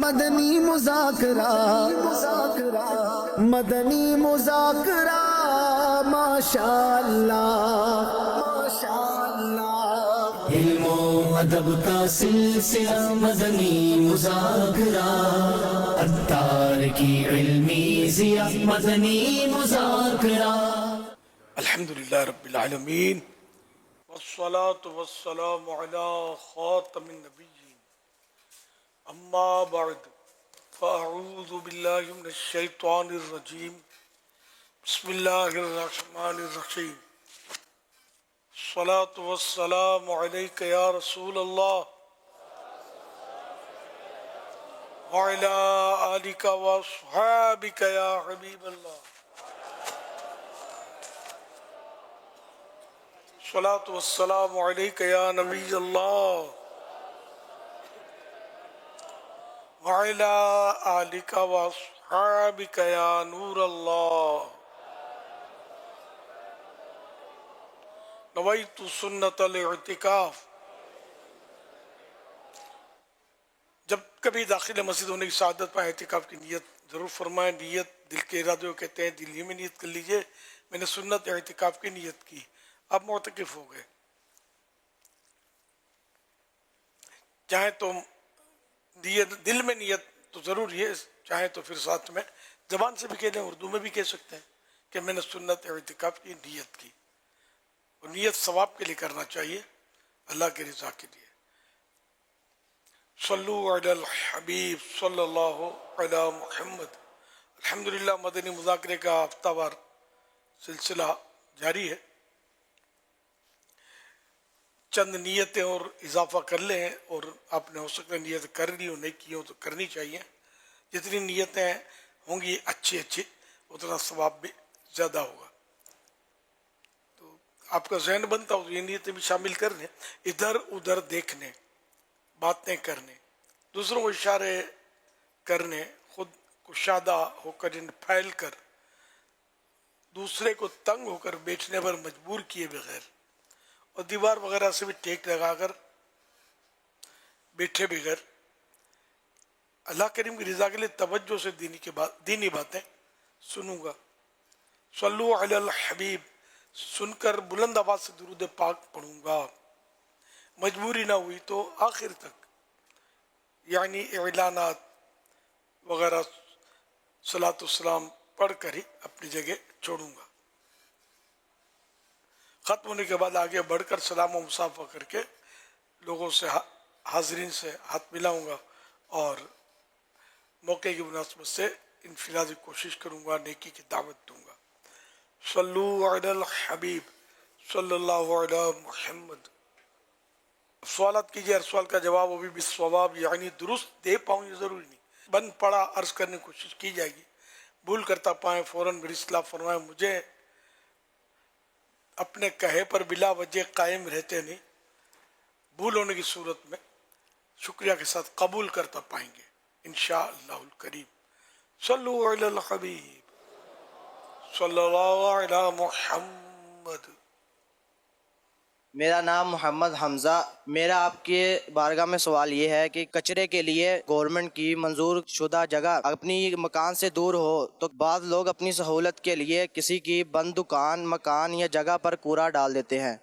مدنی مذاکرہ مدنی مذاکرہ ماشاء اللہ ماشاء اللہ، علم و ادب کا سلسلہ مدنی مذاکرہ، عطار کی علمی ضیاء مدنی مذاکرہ۔ الحمدللہ رب العالمین، والصلاة والسلام علی خاتم النبیین، اما بعد فاعوذ باللہ من الشیطان الرجیم، بسم اللہ الرحمن الرحیم۔ الصلاة والسلام علیک یا رسول اللہ وعلی آلک واصحابک یا حبیب اللہ۔ الصلاة والسلام علیک یا نبی اللہ وعلی آلک واصحابک یا نور اللہ۔ نویت سنت الاعتکاف۔ جب کبھی داخل مسجد ہونے کی سعادت پائیں اعتکاف کی نیت ضرور فرمائیں۔ نیت دل کے ارادے کو کہتے ہیں، دل ہی میں نیت کر لیجئے میں نے سنت اعتکاف کی نیت کی، اب معتکف ہو گئے۔ چاہیں تو نیت دل میں نیت تو ضرور ہے، چاہیں تو پھر ساتھ میں زبان سے بھی کہہ دیں، اردو میں بھی کہہ سکتے ہیں کہ میں نے سنت اعتکاف کی نیت کی، اور نیت ثواب کے لیے کرنا چاہیے، اللہ کے رضا کے لیے۔ صلو علی الحبیب صلی اللہ علی محمد۔ الحمدللہ مدنی مذاکرے کا ہفتہ وار سلسلہ جاری ہے۔ چند نیتیں اور اضافہ کر لیں، اور آپ نے ہو سکتا ہے نیت کر لی ہو، نہیں کی ہو تو کرنی چاہیے۔ جتنی نیتیں ہوں گی اچھی اتنا ثواب بھی زیادہ ہوگا۔ تو آپ کا ذہن بنتا ہو تو یہ نیتیں بھی شامل کر لیں۔ ادھر ادھر دیکھنے، باتیں کرنے، دوسروں کو اشارے کرنے، خود کشادہ ہو کر پھیل کر، دوسرے کو تنگ ہو کر بیٹھنے پر مجبور کیے بغیر، اور دیوار وغیرہ سے بھی ٹیک لگا کر بیٹھے بغیر، اللہ کریم کی رضا کے لیے توجہ سے دینی باتیں سنوں گا۔ صلو علی الحبیب سن کر بلند آواز سے درود پاک پڑھوں گا، مجبوری نہ ہوئی تو آخر تک، یعنی اعلانات وغیرہ صلاۃ والسلام پڑھ کر ہی اپنی جگہ چھوڑوں گا۔ ختم ہونے کے بعد آگے بڑھ کر سلام و مصافحہ کر کے لوگوں سے، حاضرین سے ہاتھ ملاؤں گا، اور موقع کی مناسبت سے انفرادی کوشش کروں گا، نیکی کی دعوت دوں گا۔ صلو علی الحبیب صلی اللہ علی محمد۔ سوالات کیجئے، ہر سوال کا جواب وہ بھی بالصواب، یعنی درست دے پاؤں یہ ضروری نہیں، بند پڑا عرض کرنے کی کوشش کی جائے گی، بھول کرتا پائیں فوراً میری اصلاح فرمائیں۔ مجھے اپنے کہے پر بلا وجہ قائم رہتے نہیں، بھول ہونے کی صورت میں شکریہ کے ساتھ قبول کرتا پائیں گے انشاءاللہ الکریم۔ صلو علی الحبیب صلی اللہ علی محمد۔ میرا نام محمد حمزہ۔ میرا آپ کے بارگاہ میں سوال یہ ہے کہ کچرے کے لیے گورنمنٹ کی منظور شدہ جگہ اپنی مکان سے دور ہو تو بعض لوگ اپنی سہولت کے لیے کسی کی بند دکان، مکان یا جگہ پر کوڑا ڈال دیتے ہیں،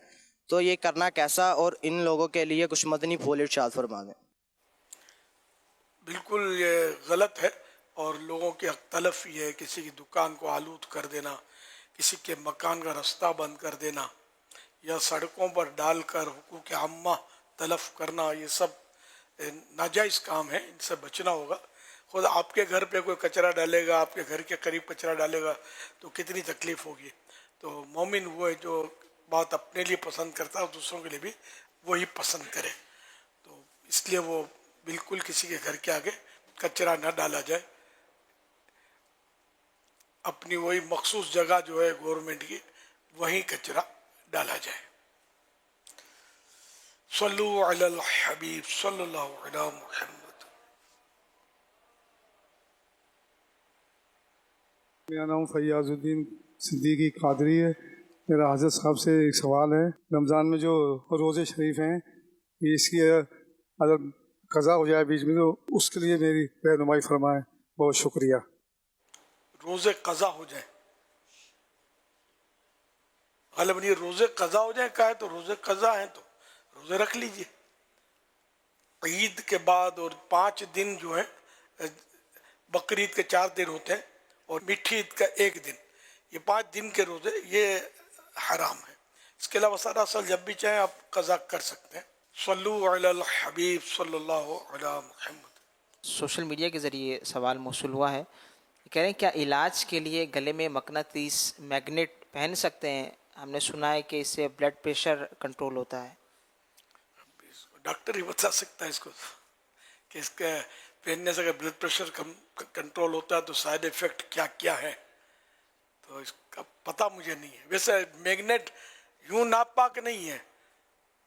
تو یہ کرنا کیسا، اور ان لوگوں کے لیے کچھ مدنی پھول ارشاد فرما دیں۔ بالکل یہ غلط ہے، اور لوگوں کی حق تلفی ہے۔ کسی کی دکان کو آلود کر دینا، کسی کے مکان کا رستہ بند کر دینا، یا سڑکوں پر ڈال کر حقوق عامہ تلف کرنا، یہ سب ناجائز کام ہے، ان سے بچنا ہوگا۔ خود آپ کے گھر پہ کوئی کچرا ڈالے گا، آپ کے گھر کے قریب کچرا ڈالے گا تو کتنی تکلیف ہوگی۔ تو مومن وہ ہے جو بات اپنے لیے پسند کرتا ہے اور دوسروں کے لیے بھی وہی پسند کرے۔ تو اس لیے وہ بالکل کسی کے گھر کے آگے کچرا نہ ڈالا جائے، اپنی وہی مخصوص جگہ جو ہے گورنمنٹ کی وہیں کچرا ڈالا جائے۔ صلو علی الحبیب صلی اللہ علی محمد۔ میرا نام فیاض الدین صدیقی قادری ہے۔ میرا حضرت صاحب سے ایک سوال ہے، رمضان میں جو روزے شریف ہیں اس کی اگر قضا ہو جائے بیچ میں تو اس کے لیے میری رہنمائی فرمائیں. بہت شکریہ. روزے قضا ہو جائیں، غالباً یہ روزے قضا ہو جائیں کہا ہے تو روزے قضا ہیں تو روزے رکھ لیجئے. عید کے بعد اور 5 دن جو ہیں، بقرعید کے 4 دن ہوتے ہیں اور میٹھی عید کا 1 دن، یہ 5 دن کے روزے یہ حرام ہیں. اس کے علاوہ سراسر جب بھی چاہیں آپ قضا کر سکتے ہیں. صلو علی الحبیب صلی اللہ علی محمد. سوشل میڈیا کے ذریعے سوال موصول ہوا ہے، کہہ رہے ہیں کیا علاج کے لیے گلے میں مقناطیس میگنیٹ پہن سکتے ہیں؟ ہم نے سنا ہے کہ اس سے بلڈ پریشر کنٹرول ہوتا ہے. ڈاکٹر ہی بتا سکتا ہے اس کو کہ اس کے پہننے سے اگر بلڈ پریشر کنٹرول ہوتا ہے تو سائیڈ ایفیکٹ کیا کیا ہے، تو اس کا پتہ مجھے نہیں ہے. ویسے میگنیٹ یوں ناپاک نہیں ہے،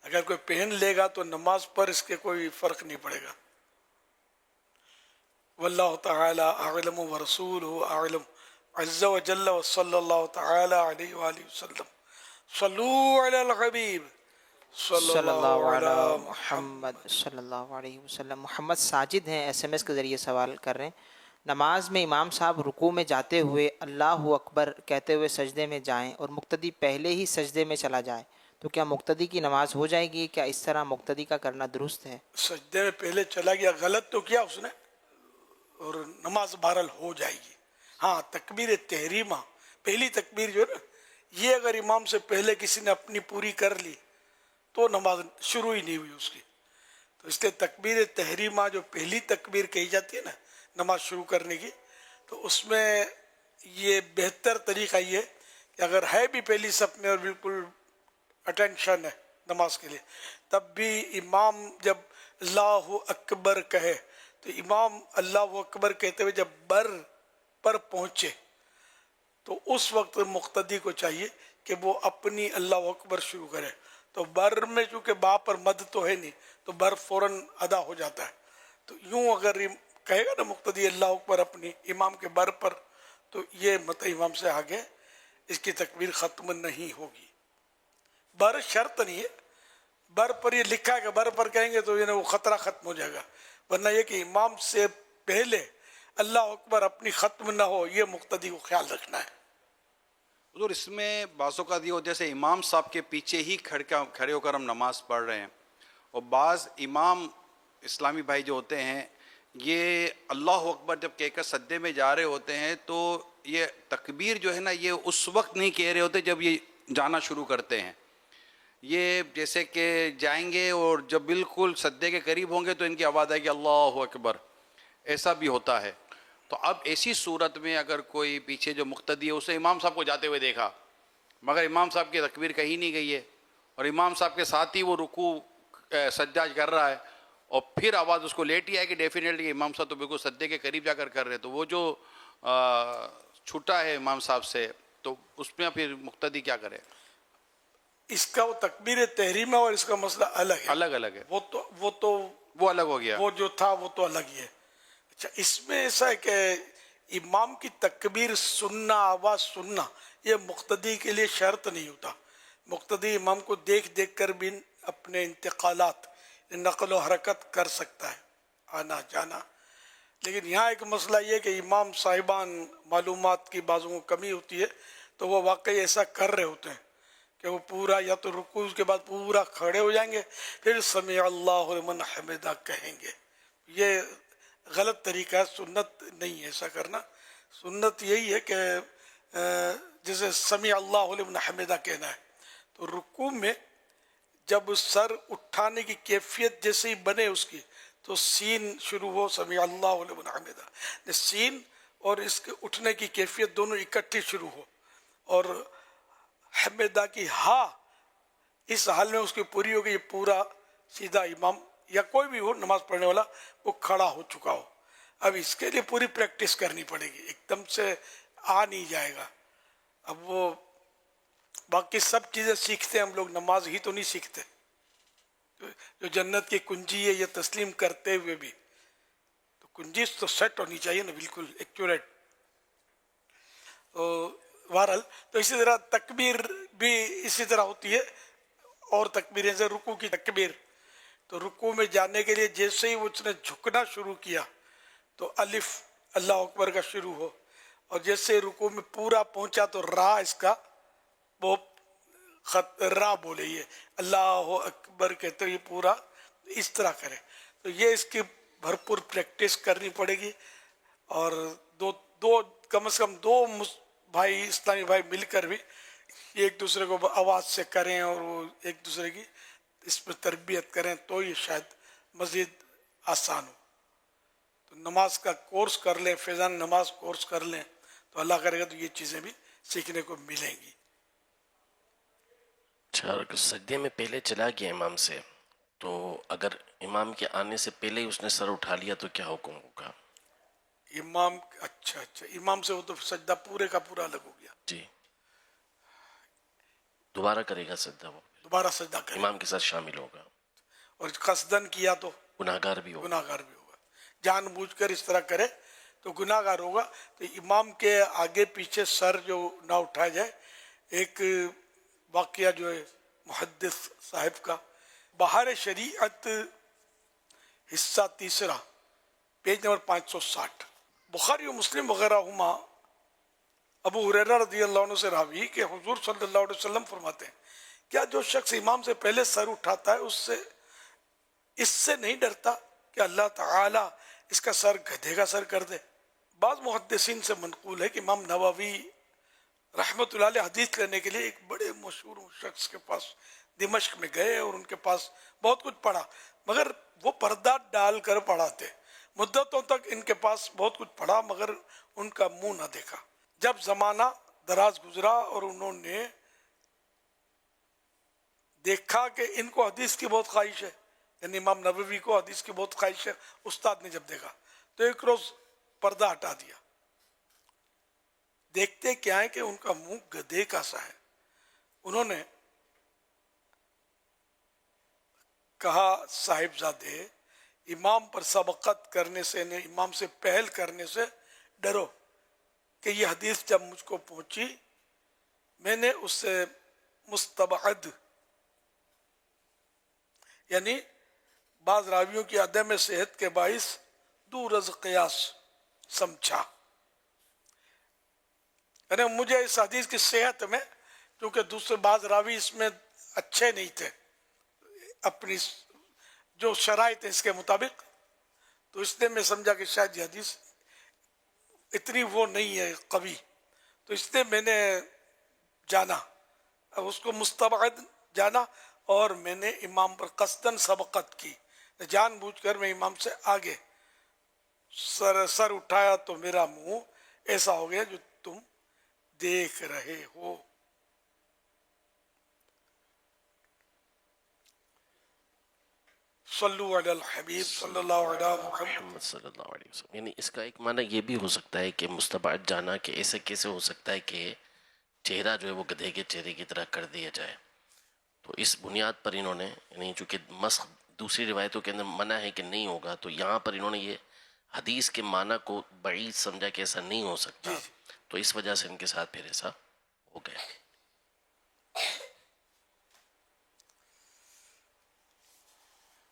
اگر کوئی پہن لے گا تو نماز پر اس کے کوئی فرق نہیں پڑے گا. واللہ تعالی اعلم ورسولہ اعلم عز وجل وصلی اللہ تعالی علیہ وآلہ وسلم. صلو علی الحبیب صلی اللہ علیہ محمد صلی اللہ علیہ وسلم. محمد ساجد ہیں، ایس ایم ایس کے ذریعے سوال کر رہے ہیں، نماز میں امام صاحب رکوع میں جاتے ہوئے اللہ اکبر کہتے ہوئے سجدے میں جائیں اور مقتدی پہلے ہی سجدے میں چلا جائے تو کیا مقتدی کی نماز ہو جائے گی؟ کیا اس طرح مقتدی کا کرنا درست ہے؟ سجدے میں پہلے چلا گیا، غلط تو کیا اس نے، اور نماز بہرحال ہو جائے گی. ہاں تکبیر تحریمہ، پہلی تکبیر جو ہے نا، یہ اگر امام سے پہلے کسی نے اپنی پوری کر لی تو نماز شروع ہی نہیں ہوئی اس کی. تو اس لیے تکبیر تحریمہ جو پہلی تکبیر کہی جاتی ہے نا نماز شروع کرنے کی، تو اس میں یہ بہتر طریقہ یہ کہ اگر ہے بھی پہلی صف میں اور بالکل اٹینشن ہے نماز کے لیے، تب بھی امام جب اللہ اکبر کہے تو امام اللہ اکبر کہتے ہوئے جب بر پر پہنچے تو اس وقت مقتدی کو چاہیے کہ وہ اپنی اللہ اکبر شروع کرے. تو بر میں چونکہ با پر مد تو ہے نہیں تو بر فوراً ادا ہو جاتا ہے. تو یوں اگر کہے گا نا مقتدی اللہ اکبر اپنی امام کے بر پر، تو یہ امام سے آگے اس کی تکبیر ختم نہیں ہوگی. بر شرط نہیں ہے، بر پر یہ لکھا ہے کہ بر پر کہیں گے تو وہ خطرہ ختم ہو جائے گا، ورنہ یہ کہ امام سے پہلے اللہ اکبر اپنی ختم نہ ہو، یہ مقتدی کو خیال رکھنا ہے. حضور اس میں بعض اوقات یہ ہوتا ہے جیسے امام صاحب کے پیچھے ہی کھڑے ہو کر ہم نماز پڑھ رہے ہیں، اور بعض امام اسلامی بھائی جو ہوتے ہیں یہ اللہ اکبر جب کہہ کر سجدے میں جا رہے ہوتے ہیں تو یہ تکبیر جو ہے نا یہ اس وقت نہیں کہہ رہے ہوتے جب یہ جانا شروع کرتے ہیں. یہ جیسے کہ جائیں گے اور جب بالکل سجدے کے قریب ہوں گے تو ان کی آواز آئے گی اللہ اکبر، ایسا بھی ہوتا ہے. تو اب ایسی صورت میں اگر کوئی پیچھے جو مقتدی ہے اسے امام صاحب کو جاتے ہوئے دیکھا مگر امام صاحب کی تکبیر کہی نہیں گئی ہے اور امام صاحب کے ساتھ ہی وہ رکوع سجدہ کر رہا ہے اور پھر آواز اس کو لیٹ ہی آئے کہ ڈیفینیٹلی امام صاحب تو بالکل سجدے کے قریب جا کر رہے، تو وہ جو چھوٹا ہے امام صاحب سے تو اس میں پھر مقتدی کیا کرے؟ اس کا وہ تکبیر تحریمہ اور اس کا مسئلہ الگ ہے. الگ ہے، وہ الگ ہو گیا، وہ جو تھا وہ تو الگ ہی ہے. اچھا اس میں ایسا ہے کہ امام کی تکبیر سننا، آواز سننا، یہ مقتدی کے لیے شرط نہیں ہوتا. مقتدی امام کو دیکھ دیکھ کر بھی اپنے انتقالات نقل و حرکت کر سکتا ہے، آنا جانا. لیکن یہاں ایک مسئلہ یہ کہ امام صاحبان معلومات کی بعضوں کو کمی ہوتی ہے تو وہ واقعی ایسا کر رہے ہوتے ہیں کہ وہ پورا یا تو رکوع کے بعد پورا کھڑے ہو جائیں گے پھر سمع اللہ لمن حمدہ کہیں گے. یہ غلط طریقہ ہے، سنت نہیں ہے ایسا کرنا. سنت یہی ہے کہ جیسے سمع اللہ لمن حمدہ کہنا ہے تو رکوع میں جب سر اٹھانے کی کیفیت جیسے ہی بنے اس کی تو سین شروع ہو سمع اللہ لمن حمدہ، سین اور اس کے اٹھنے کی کیفیت دونوں اکٹھی شروع ہو اور حمدہ کی ہا اس حال میں اس کی پوری ہو گئی، یہ پورا سیدھا امام یا کوئی بھی ہو نماز پڑھنے والا وہ کھڑا ہو چکا ہو. اب اس کے لیے پوری پریکٹس کرنی پڑے گی، ایک دم سے آ نہیں جائے گا. اب وہ باقی سب چیزیں سیکھتے ہیں ہم لوگ، نماز ہی تو نہیں سیکھتے. جو جنت کی کنجی ہے یہ تسلیم کرتے ہوئے بھی تو کنجی تو سیٹ ہونی چاہیے نا، بالکل ایکوریٹ. بہرحال تو اسی طرح تکبیر بھی اسی طرح ہوتی ہے، اور تکبیریں سے رکوع کی تکبیر تو رکوع میں جانے کے لیے جیسے ہی اس نے جھکنا شروع کیا تو الف اللہ اکبر کا شروع ہو، اور جیسے رکوع میں پورا پہنچا تو را اس کا وہ را بولے، یہ اللہ اکبر کہتے یہ پورا اس طرح کرے. تو یہ اس کی بھرپور پریکٹس کرنی پڑے گی، اور دو کم سے کم دو بھائی اسلامی بھائی مل کر بھی ایک دوسرے کو آواز سے کریں اور وہ ایک دوسرے کی اس پہ تربیت کریں تو یہ شاید مزید آسان ہو. تو نماز کا کورس کر لیں، فیضان نماز کورس کر لیں تو اللہ کرے گا تو یہ چیزیں بھی سیکھنے کو ملیں گی. اچھا، اگر سجدے میں پہلے چلا گیا امام سے تو اگر امام کے آنے سے پہلے ہی اس نے سر اٹھا لیا تو کیا حکم ہوگا؟ امام اچھا امام سے وہ تو سجدہ پورے کا پورا الگ ہو گیا. جی، دوبارہ کرے گا سجدہ، وہ دوبارہ سجدہ کرے امام کے ساتھ شامل ہوگا، اور قصدن کیا تو گناہگار بھی ہوگا. گناہگار بھی ہوگا. جان بوجھ کر اس طرح کرے تو گناہگار ہوگا. تو امام کے آگے پیچھے سر جو نہ اٹھایا جائے. ایک واقعہ جو ہے محدث صاحب کا، بہار شریعت حصہ تیسرا پیج نمبر 560، بخاری و مسلم وغیرہ ہما ابو ہریرہ رضی اللہ عنہ سے راوی کہ حضور صلی اللہ علیہ وسلم فرماتے ہیں کیا جو شخص امام سے پہلے سر اٹھاتا ہے اس سے نہیں ڈرتا کہ اللہ تعالی اس کا سر گدھے کا سر کر دے. بعض محدثین سے منقول ہے کہ امام نووی رحمت اللہ علیہ حدیث لینے کے لیے ایک بڑے مشہور شخص کے پاس دمشق میں گئے اور ان کے پاس بہت کچھ پڑھا، مگر وہ پردہ ڈال کر پڑھاتے. مدتوں تک ان کے پاس بہت کچھ پڑھا مگر ان کا منہ نہ دیکھا. جب زمانہ دراز گزرا اور انہوں نے دیکھا کہ ان کو حدیث کی بہت خواہش ہے، یعنی امام نووی کو حدیث کی بہت خواہش ہے، استاد نے جب دیکھا تو ایک روز پردہ ہٹا دیا. دیکھتے کیا ہے کہ ان کا منہ گدھے کا سا ہے. انہوں نے کہا صاحبزادے امام پر سبقت کرنے سے، امام سے پہل کرنے سے ڈرو کہ یہ حدیث جب مجھ کو پہنچی میں نے اس سے مستبعد یعنی بعض راویوں کی عدم صحت کے باعث دور از قیاس سمجھا. یعنی مجھے اس حدیث کی صحت میں، کیونکہ دوسرے بعض راوی اس میں اچھے نہیں تھے اپنی جو شرائط ہے اس کے مطابق، تو اس لیے میں سمجھا کہ شاید یہ حدیث اتنی وہ نہیں ہے قوی، تو اس لیے میں نے جانا، اس کو مستبعد جانا اور میں نے امام پر قصدن سبقت کی، جان بوجھ کر میں امام سے آگے سر اٹھایا تو میرا منہ ایسا ہو گیا جو تم دیکھ رہے ہو. صلو علی الحبیب صلی اللہ علیہ محمد. محمد صلی اللہ علیہ وسلم. یعنی اس کا ایک معنی یہ بھی ہو سکتا ہے کہ مستبعد جانا، کہ ایسے کیسے ہو سکتا ہے کہ چہرہ جو ہے وہ گدھے کے چہرے کی طرح کر دیا جائے. تو اس بنیاد پر انہوں نے، یعنی چونکہ مسخ دوسری روایتوں کے اندر منع ہے کہ نہیں ہوگا، تو یہاں پر انہوں نے یہ حدیث کے معنی کو بعید سمجھا کہ ایسا نہیں ہو سکتا، تو اس وجہ سے ان کے ساتھ پھر ایسا ہو گیا.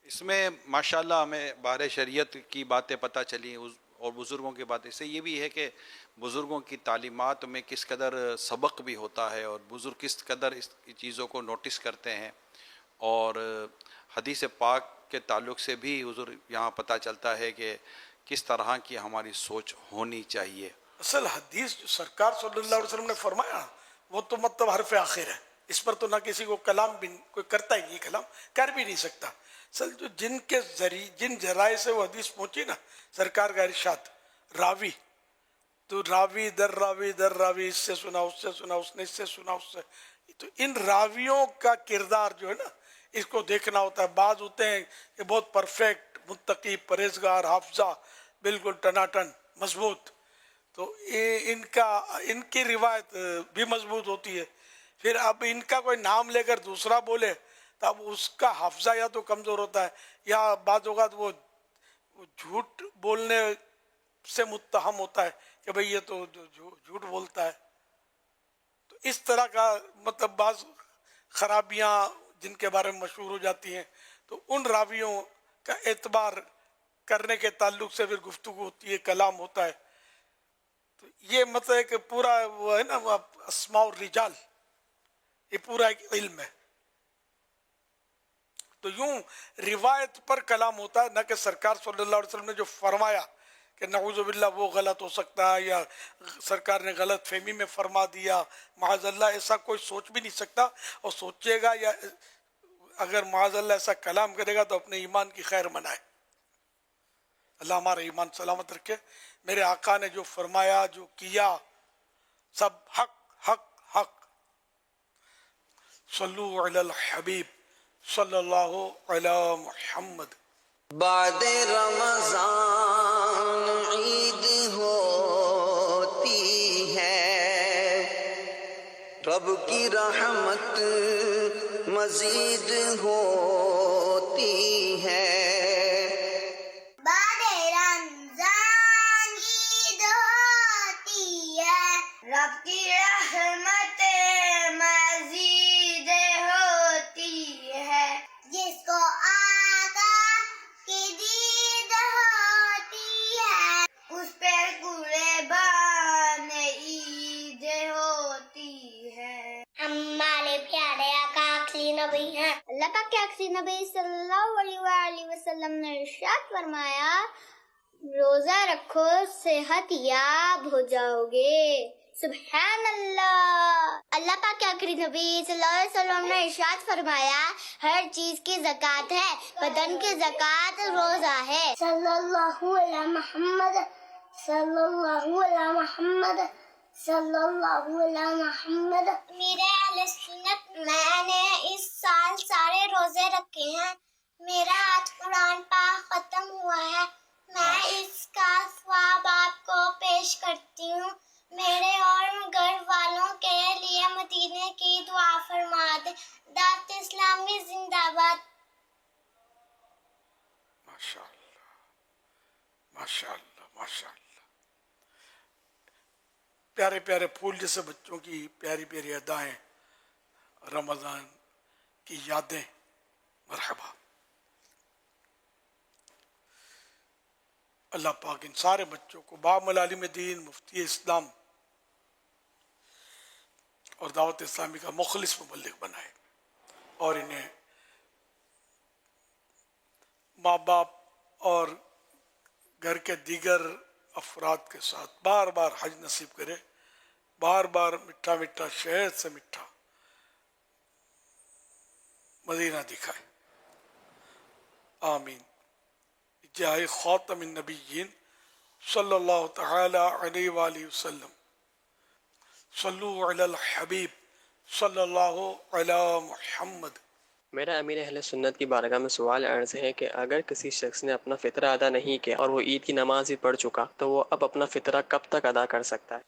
اس میں ماشاءاللہ ہمیں بہار شریعت کی باتیں پتہ چلی اور بزرگوں کی باتیں. اس سے یہ بھی ہے کہ بزرگوں کی تعلیمات میں کس قدر سبق بھی ہوتا ہے اور بزرگ کس قدر اس چیزوں کو نوٹس کرتے ہیں، اور حدیث پاک کے تعلق سے بھی حضور یہاں پتہ چلتا ہے کہ کس طرح کی ہماری سوچ ہونی چاہیے. اصل حدیث جو سرکار صلی اللہ علیہ وسلم نے فرمایا وہ تو مطلب حرف آخر ہے، اس پر تو نہ کسی کو کلام بھی کوئی کرتا ہی نہیں، کلام کر بھی نہیں سکتا. اصل جو جن کے ذریعے جن ذرائع سے وہ حدیث پہنچی نا، سرکار کا ارشاد، راوی تو راوی در راوی اس سے سنا، اس سے سنا، اس نے اس سے سنا، اس سے، تو ان راویوں کا کردار جو ہے نا اس کو دیکھنا ہوتا ہے. بعض ہوتے ہیں کہ بہت پرفیکٹ، متقی، پرہیزگار، حافظہ بالکل ٹناٹن مضبوط، تو ان کی روایت بھی مضبوط ہوتی ہے. پھر اب ان کا کوئی نام لے کر دوسرا بولے تو اب اس کا حافظہ یا تو کمزور ہوتا ہے یا بعض اوقات وہ جھوٹ بولنے سے متہم ہوتا ہے کہ بھئی یہ تو جھوٹ بولتا ہے. تو اس طرح کا مطلب بعض خرابیاں جن کے بارے میں مشہور ہو جاتی ہیں تو ان راویوں کا اعتبار کرنے کے تعلق سے پھر گفتگو ہوتی ہے، کلام ہوتا ہے. تو یہ مطلب ہے کہ پورا وہ ہے نا وہ اسماء الرجال، یہ پورا ایک علم ہے. تو یوں روایت پر کلام ہوتا ہے، نہ کہ سرکار صلی اللہ علیہ وسلم نے جو فرمایا کہ نعوذ باللہ وہ غلط ہو سکتا ہے، یا سرکار نے غلط فہمی میں فرما دیا، معاذ اللہ ایسا کوئی سوچ بھی نہیں سکتا. اور سوچے گا یا اگر معاذ اللہ ایسا کلام کرے گا تو اپنے ایمان کی خیر منائے. اللہ ہمارا ایمان سلامت رکھے. میرے آقا نے جو فرمایا، جو کیا، سب حق حق حق. صلو علی الحبیب صلی اللہ علی محمد. بعد رمضان عید ہوتی ہے، رب کی رحمت مزید ہوتی ہے. بعد رمضان عید ہوتی ہے، رب کی رحمت مزید ہوتی ہے. جس کو آقا کی دید ہوتی ہے، اس پہ قربان عید ہوتی ہے. ہمارے پیارے آقا آخری نبی ہیں. اللہ پاک کے آخری نبی صلی اللہ علیہ وآلہ وسلم نے ارشاد فرمایا، روزہ رکھو صحت یاب ہو جاؤ گے. سبحان اللہ. اللہ پاک کے آخری نبی صلی اللہ علیہ وسلم نے ارشاد فرمایا، ہر چیز کی زکوٰۃ ہے، بدن کی زکوٰۃ روزہ ہے. صلی اللہ علیہ محمد، صلی اللہ علیہ محمد، صلی اللہ علیہ محمد. میرے اہل سنت، میں نے اس سال سارے روزے رکھے ہیں. میرا آج قرآن پاک ختم ہوا ہے. میں اس کا ثواب آپ کو پیش کرتی ہوں. میرے اور گھر والوں کے لیے مدینے کی دعا فرما دے. دعوت اسلامی زندہ باد. ماشاء اللہ ماشاء اللہ ماشاء اللہ. پیارے پیارے پھول جیسے بچوں کی پیاری پیاری ادائیں، رمضان کی یادیں. مرحبا. اللہ پاک ان سارے بچوں کو باب العالم دین، مفتی اسلام اور دعوت اسلامی کا مخلص مبلغ بنائے، اور انہیں ماں باپ اور گھر کے دیگر افراد کے ساتھ بار بار حج نصیب کرے، بار بار میٹھا میٹھا شہد سے میٹھا مدینہ دکھائے. آمین. جاہ خاتم النبیین صلی اللہ تعالی علیہ وآلہ وسلم. صلو علی الحبیب صلی اللہ علی محمد. میرا امیر اہل سنت کی بارگاہ میں سوال عرض ہے کہ اگر کسی شخص نے اپنا فطرہ ادا نہیں کیا اور وہ عید کی نماز بھی پڑھ چکا تو وہ اب اپنا فطرہ کب تک ادا کر سکتا ہے؟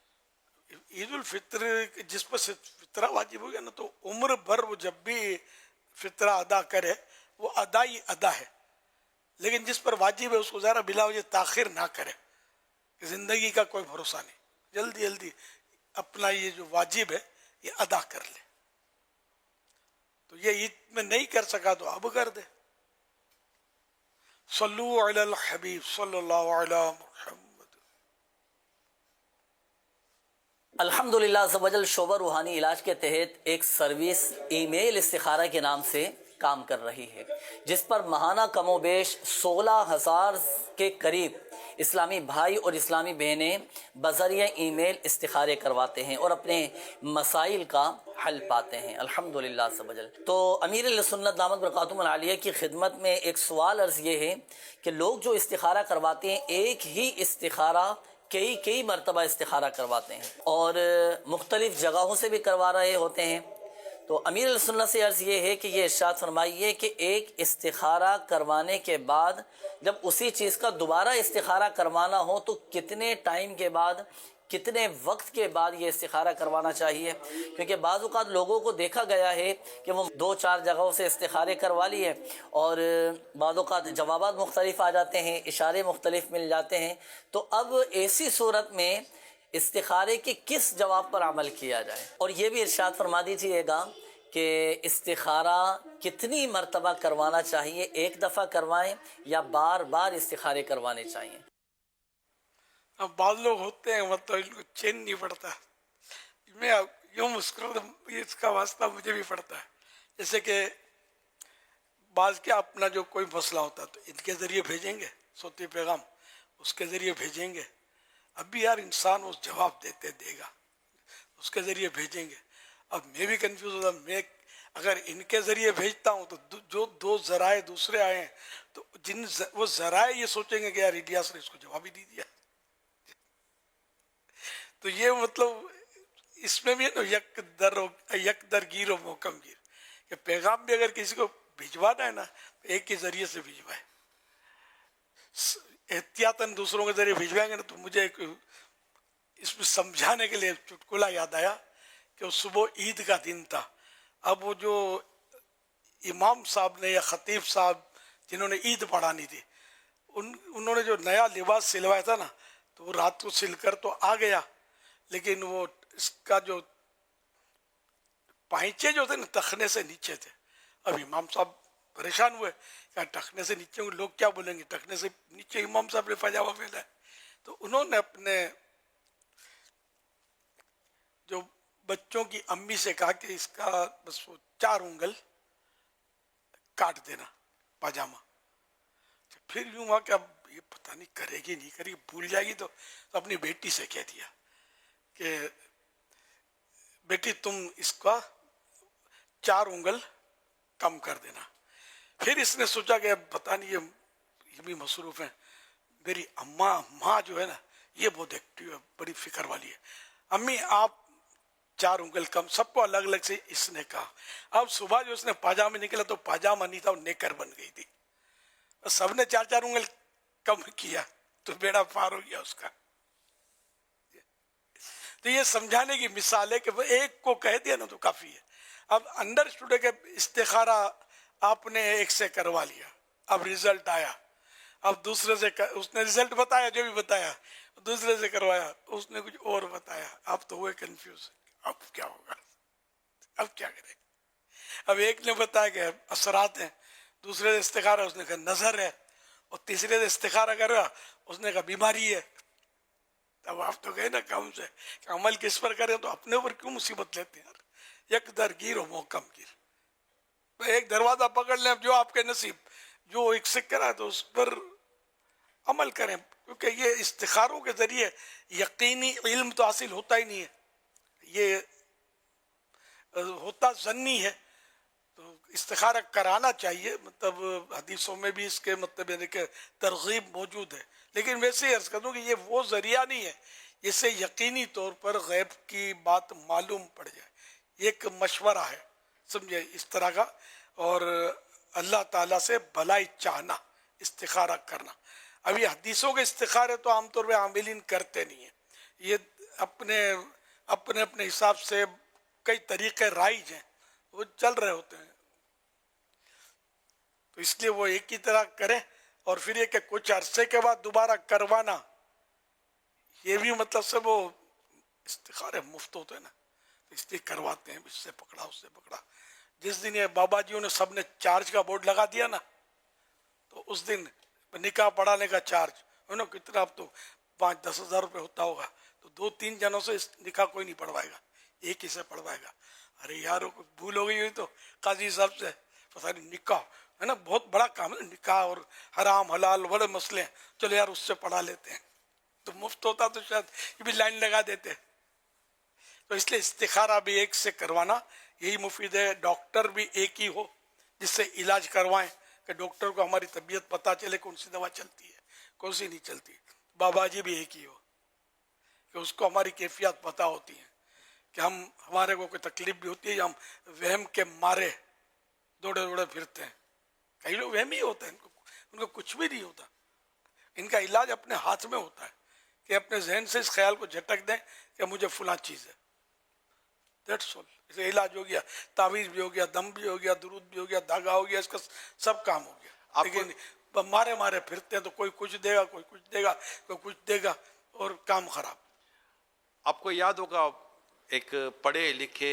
عید الفطر جس پر فطرہ واجب ہو گیا نا، تو عمر بھر وہ جب بھی فطرہ ادا کرے وہ ادائی ادا ہے. لیکن جس پر واجب ہے اس کو ذرا بلا وجہ تاخیر نہ کرے. زندگی کا کوئی بھروسہ نہیں، جلدی جلدی اپنا یہ جو واجب ہے یہ ادا کر لے. تو یہ عید میں نہیں کر سکا تو اب کر دے. صلو علی الحبیب صلی اللہ علی محمد. الحمدللہ عز و جل شعبہ روحانی علاج کے تحت ایک سروس ای میل استخارہ کے نام سے کام کر رہی ہے، جس پر ماہانہ کم و بیش 16,000 کے قریب اسلامی بھائی اور اسلامی بہنیں بذریعہ ای میل استخارے کرواتے ہیں اور اپنے مسائل کا حل پاتے ہیں الحمدللہ عز و جل. تو امیر اہل سنت دامت برکاتہم العالیہ کی خدمت میں ایک سوال عرض یہ ہے کہ لوگ جو استخارہ کرواتے ہیں ایک ہی استخارہ کئی مرتبہ استخارہ کرواتے ہیں اور مختلف جگہوں سے بھی کروا رہے ہوتے ہیں. تو امیر علیہ سنت سے عرض یہ ہے کہ یہ ارشاد فرمائیے کہ ایک استخارہ کروانے کے بعد جب اسی چیز کا دوبارہ استخارہ کروانا ہو تو کتنے ٹائم کے بعد، کتنے وقت کے بعد یہ استخارہ کروانا چاہیے؟ کیونکہ بعض اوقات لوگوں کو دیکھا گیا ہے کہ وہ 2-4 جگہوں سے استخارے کروا لیے اور بعض اوقات جوابات مختلف آ جاتے ہیں، اشارے مختلف مل جاتے ہیں. تو اب ایسی صورت میں استخارے کے کس جواب پر عمل کیا جائے؟ اور یہ بھی ارشاد فرما دیجیے گا کہ استخارہ کتنی مرتبہ کروانا چاہیے، ایک دفعہ کروائیں یا بار بار استخارے کروانے چاہیے؟ اب بعض لوگ ہوتے ہیں مطلب ان کو چین نہیں پڑتا. میں یوں مسکراتا ہوں، اس کا واسطہ مجھے بھی پڑتا ہے. جیسے کہ بعض کیا اپنا جو کوئی مسئلہ ہوتا ہے تو ان کے ذریعے بھیجیں گے صوتی پیغام، اس کے ذریعے بھیجیں گے. اب بھی یار انسان اس جواب دے گا، اس کے ذریعے بھیجیں گے. اب میں بھی کنفیوز ہوتا، میں اگر ان کے ذریعے بھیجتا ہوں تو جو دو ذرائع دوسرے آئے ہیں تو وہ ذرائع یہ سوچیں گے کہ یار الیاس نے اس کو جواب ہی نہیں دیا. تو یہ مطلب اس میں بھی ہے نا یک در گیر و محکم گیر، کہ پیغام بھی اگر کسی کو بھجوانا ہے نا تو ایک کے ذریعے سے بھجوائے. احتیاطاً دوسروں کے ذریعے بھجوائیں گے نا. تو مجھے ایک اس میں سمجھانے کے لیے چٹکلا یاد آیا کہ وہ صبح عید کا دن تھا. اب وہ جو امام صاحب نے یا خطیب صاحب جنہوں نے عید پڑھانی تھی، انہوں نے جو نیا لباس سلوایا تھا نا تو وہ رات کو سل کر تو آ گیا، لیکن وہ اس کا جو پائچے جو تھے نا ٹخنے سے نیچے تھے. اب امام صاحب پریشان ہوئے کہ ٹخنے سے نیچے ہوں لوگ کیا بولیں گے، ٹخنے سے نیچے امام صاحب نے پاجامہ پہنا ہے. تو انہوں نے اپنے جو بچوں کی امی سے کہا کہ اس کا بس وہ 4 انگل کاٹ دینا پاجامہ. پھر یوں ہوا کہ اب یہ پتہ نہیں کرے گی نہیں کرے گی، بھول جائے گی. تو اپنی بیٹی سے کہہ دیا کہ بیٹی تم اس کا 4 انگل کم کر دینا. پھر اس نے سوچا کہ اب پتہ نہیں یہ بھی مصروف ہیں. میری ماں جو ہے نا یہ بہت ایکٹیو ہے، بڑی فکر والی ہے. امی آپ 4 انگل کم، سب کو الگ الگ سے اس نے کہا. اب صبح جو اس نے پاجامہ نکلا تو پاجامہ نہیں تھا، وہ نیکر بن گئی تھی. سب نے 4 انگل کم کیا تو بیڑا پار ہو گیا اس کا. تو یہ سمجھانے کی مثال ہے کہ وہ ایک کو کہہ دیا نا تو کافی ہے. اب انڈرسٹوڈ ہے کہ استخارہ آپ نے ایک سے کروا لیا، اب رزلٹ آیا، اب دوسرے سے اس نے رزلٹ بتایا، جو بھی بتایا دوسرے سے کروایا، اس نے کچھ اور بتایا. اب تو ہوئے کنفیوز، اب کیا ہوگا، اب کیا کریں. اب ایک نے بتایا کہ اثرات ہیں، دوسرے سے استخارہ اس نے کہا نظر ہے، اور تیسرے سے استخارہ کر رہا اس نے کہا بیماری ہے. اب آپ تو گئے نا کام سے کہ عمل کس پر کریں، تو اپنے اوپر کیوں مصیبت لیتے ہیں یار. یک در گیر و محکم گیر. ایک دروازہ پکڑ لیں، جو آپ کے نصیب جو ایک سے کرا تو اس پر عمل کریں. کیونکہ یہ استخاروں کے ذریعے یقینی علم تو حاصل ہوتا ہی نہیں ہے، یہ ہوتا ظنی ہے. تو استخارہ کرانا چاہیے. مطلب حدیثوں میں بھی اس کے مطلب ہے کہ ترغیب موجود ہے. لیکن ویسے ہی عرض کر دوں کہ یہ وہ ذریعہ نہیں ہے جس سے یقینی طور پر غیب کی بات معلوم پڑ جائے. یہ ایک مشورہ ہے، سمجھے، اس طرح کا. اور اللہ تعالیٰ سے بھلائی چاہنا، استخارہ کرنا. ابھی حدیثوں کے استخارے تو عام طور پہ عاملین کرتے نہیں ہیں. یہ اپنے اپنے حساب سے کئی طریقے رائج ہیں، وہ چل رہے ہوتے ہیں. تو اس لیے وہ ایک ہی طرح کریں. اور پھر یہ کہ کچھ عرصے کے بعد دوبارہ کروانا، یہ بھی مطلب سب وہ استخارے مفت ہوتے ہیں نا، اس لیے کرواتے ہیں، اس سے پکڑا اس سے پکڑا. جس دن یہ بابا جیوں نے سب نے چارج کا بورڈ لگا دیا نا، تو اس دن نکاح پڑھانے کا چارج کتنا، اب تو 5-10 ہزار روپے ہوتا ہوگا. تو 2-3 جنوں سے نکاح کوئی نہیں پڑھوائے گا، ایک ہی سے پڑھوائے گا. ارے یارو کو بھول ہو گئی ہوئی تو قاضی صاحب سے پتہ نہیں، نکاح ہے نا بہت بڑا کام ہے، نکاح اور حرام حلال بڑے مسئلے ہیں، چلو یار اس سے پڑھا لیتے ہیں. تو مفت ہوتا تو شاید یہ بھی لائن لگا دیتے. تو اس لیے استخارہ بھی ایک سے کروانا یہی مفید ہے. ڈاکٹر بھی ایک ہی ہو جس سے علاج کروائیں، کہ ڈاکٹر کو ہماری طبیعت پتہ چلے کون سی دوا چلتی ہے کون سی نہیں چلتی. بابا جی بھی ایک ہی ہو کہ اس کو ہماری کیفیات پتہ ہوتی ہیں، کہ ہمارے کو کوئی تکلیف بھی ہوتی ہے یا ہم وہم کے مارے دوڑے پھرتے ہیں. کئی لوگ وہم ہی ہوتے ہیں، ان کو کچھ بھی نہیں ہوتا. ان کا علاج اپنے ہاتھ میں ہوتا ہے کہ اپنے ذہن سے اس خیال کو جھٹک دیں کہ مجھے فلاں چیز ہے. That's all. اسے علاج ہو گیا، تعویذ بھی ہو گیا، دم بھی ہو گیا، درود بھی ہو گیا، دھاگا ہو گیا، اس کا سب کام ہو گیا. لیکن مارے پھرتے ہیں تو کوئی کچھ دے گا، کوئی کچھ دے گا، کوئی کچھ دے گا، اور کام خراب. آپ کو یاد ہوگا ایک پڑھے لکھے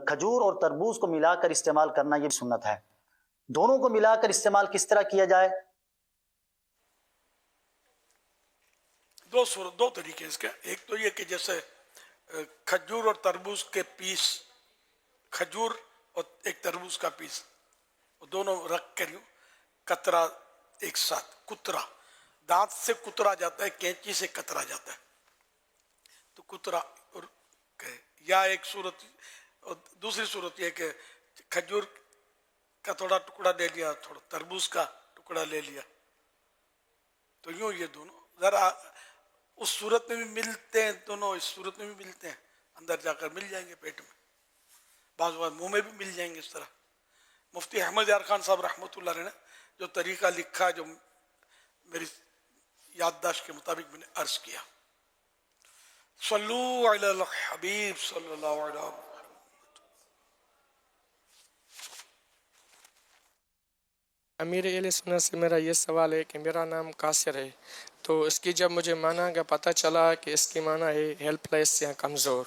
کھجور اور تربوز کو ملا کر استعمال کرنا یہ سنت ہے. دونوں کو ملا کر استعمال کس طرح کیا جائے؟ دو طریقے اس کے. ایک تو یہ کہ جیسے کھجور اور تربوز کے پیس، کھجور اور ایک تربوز کا پیس، دونوں رکھ کر یوں کترا ایک ساتھ، کترا دانت سے کترا جاتا ہے، کینچی سے کترا جاتا ہے تو کترا. یا ایک صورت، اور دوسری صورت یہ کہ کھجور کا تھوڑا ٹکڑا لے لیا، تھوڑا تربوز کا ٹکڑا لے لیا، تو یوں یہ دونوں ذرا اس صورت میں بھی ملتے ہیں، دونوں اس صورت میں بھی ملتے ہیں، اندر جا کر مل جائیں گے پیٹ میں، بعض اوقات منہ میں بھی مل جائیں گے اس طرح. مفتی احمد یار خان صاحب رحمۃ اللہ علیہ نے جو طریقہ لکھا، جو میری یادداشت کے مطابق میں نے عرض کیا. صلو علی الحبیب صلی اللہ علیہ وسلم. امیر اہل سنت سے میرا یہ سوال ہے کہ میرا نام قاصر ہے، تو اس کی جب مجھے معنی کا پتہ چلا کہ اس کی معنی ہے ہیلپ لیس یا کمزور،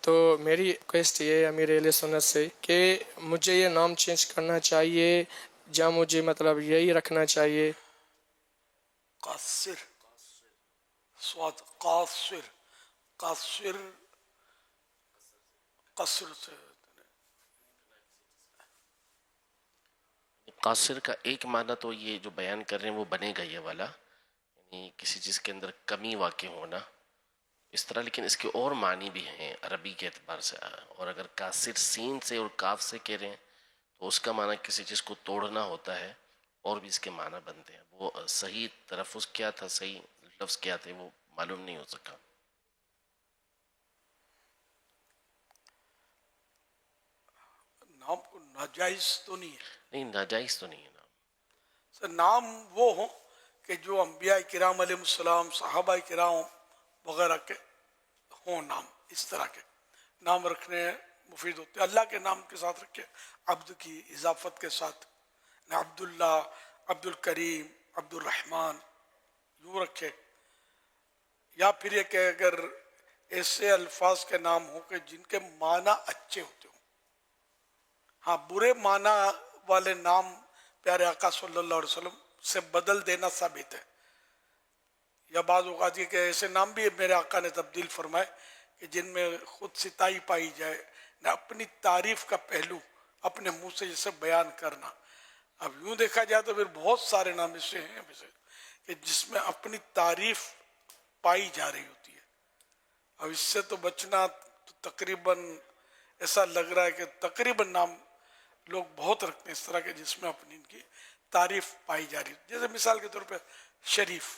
تو میری ریکویسٹ یہ ہے امیر اہل سنت سے کہ مجھے یہ نام چینج کرنا چاہیے یا مجھے مطلب یہی رکھنا چاہیے؟ قاصر، سواد قاصر، قاصر قصر سے. قاصر کا ایک معنی تو یہ جو بیان کر رہے ہیں وہ بنے گا یہ والا، یعنی کسی چیز کے اندر کمی واقع ہونا اس طرح، لیکن اس کے اور معنی بھی ہیں عربی کے اعتبار سے. اور اگر قاصر سین سے اور کاف سے کہہ رہے ہیں تو اس کا معنی کسی چیز کو توڑنا ہوتا ہے، اور بھی اس کے معنی بنتے ہیں. وہ صحیح تلفظ کیا تھا، صحیح لفظ کیا تھے، وہ معلوم نہیں ہو سکا. نام کو ناجائز تو نہیں ہے؟ نہیں، ناجائز تو نہیں ہے نام. سر نام وہ ہوں کہ جو انبیاء کرام علیہ السلام، صحابہ کرام وغیرہ کے ہوں، نام اس طرح کے نام رکھنے مفید ہوتے ہیں. اللہ کے نام کے ساتھ رکھے، عبد کی اضافت کے ساتھ، عبداللہ، عبد الکریم، عبد الرحمن یوں رکھے. یا پھر یہ کہ اگر ایسے الفاظ کے نام ہوں کہ جن کے معنی اچھے ہوتے ہوں. ہاں، برے معنی والے نام پیارے آقا صلی اللہ علیہ وسلم سے بدل دینا ثابت ہے. یا بعض اوقات یہ کہ ایسے نام بھی میرے آقا نے تبدیل فرمائے کہ جن میں خود ستائی پائی جائے، نہ اپنی تعریف کا پہلو اپنے منہ سے جسے بیان کرنا. اب یوں دیکھا جائے تو پھر بہت سارے نام ایسے ہیں کہ جس میں اپنی تعریف پائی جا رہی ہوتی ہے. اب اس سے تو بچنا تو تقریباً ایسا لگ رہا ہے کہ تقریباً نام لوگ بہت رکھتے ہیں اس طرح کے جس میں اپنی ان کی تعریف پائی جا رہی ہے. جیسے مثال کے طور پہ شریف،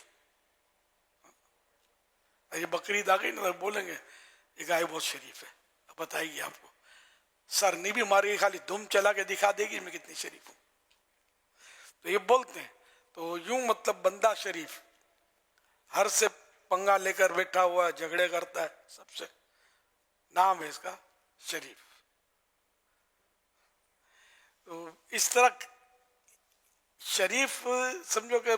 یہ بقرعید آ گئی نا، بولیں گے یہ گائے بہت شریف ہے، بتائے گی آپ کو، سر نہیں بھی مارے گی، خالی دم چلا کے دکھا دے گی میں کتنی شریف ہوں. تو یہ بولتے ہیں. تو یوں مطلب بندہ شریف ہر سے پنگا لے کر بیٹھا ہوا ہے، جھگڑے کرتا ہے سب سے، نام ہے اس کا شریف. تو اس طرح شریف سمجھو کہ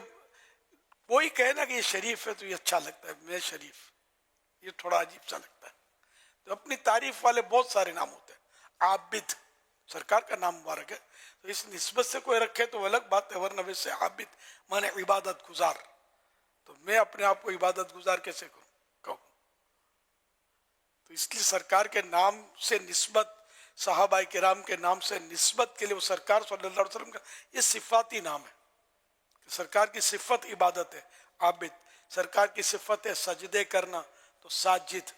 کوئی کہے نا کہ یہ شریف ہے تو یہ اچھا لگتا ہے، میں شریف، یہ تھوڑا عجیب سا لگتا ہے. تو اپنی تعریف والے بہت سارے نام ہوتے ہیں. عابد سرکار کا نام مبارک ہے، تو اس نسبت سے کوئی رکھے تو الگ بات ہے، ورنہ ویسے عابد مانے عبادت گزار. تو میں اپنے آپ کو عبادت گزار کیسے کہوں؟ تو اس لیے سرکار کے نام سے نسبت، صحابہ کرام کے نام سے نسبت کے لیے وہ سرکار صلی اللہ علیہ وسلم کا یہ صفاتی نام ہے. سرکار کی صفت عبادت ہے، عابد. سرکار کی صفت ہے سجدے کرنا، تو ساجد.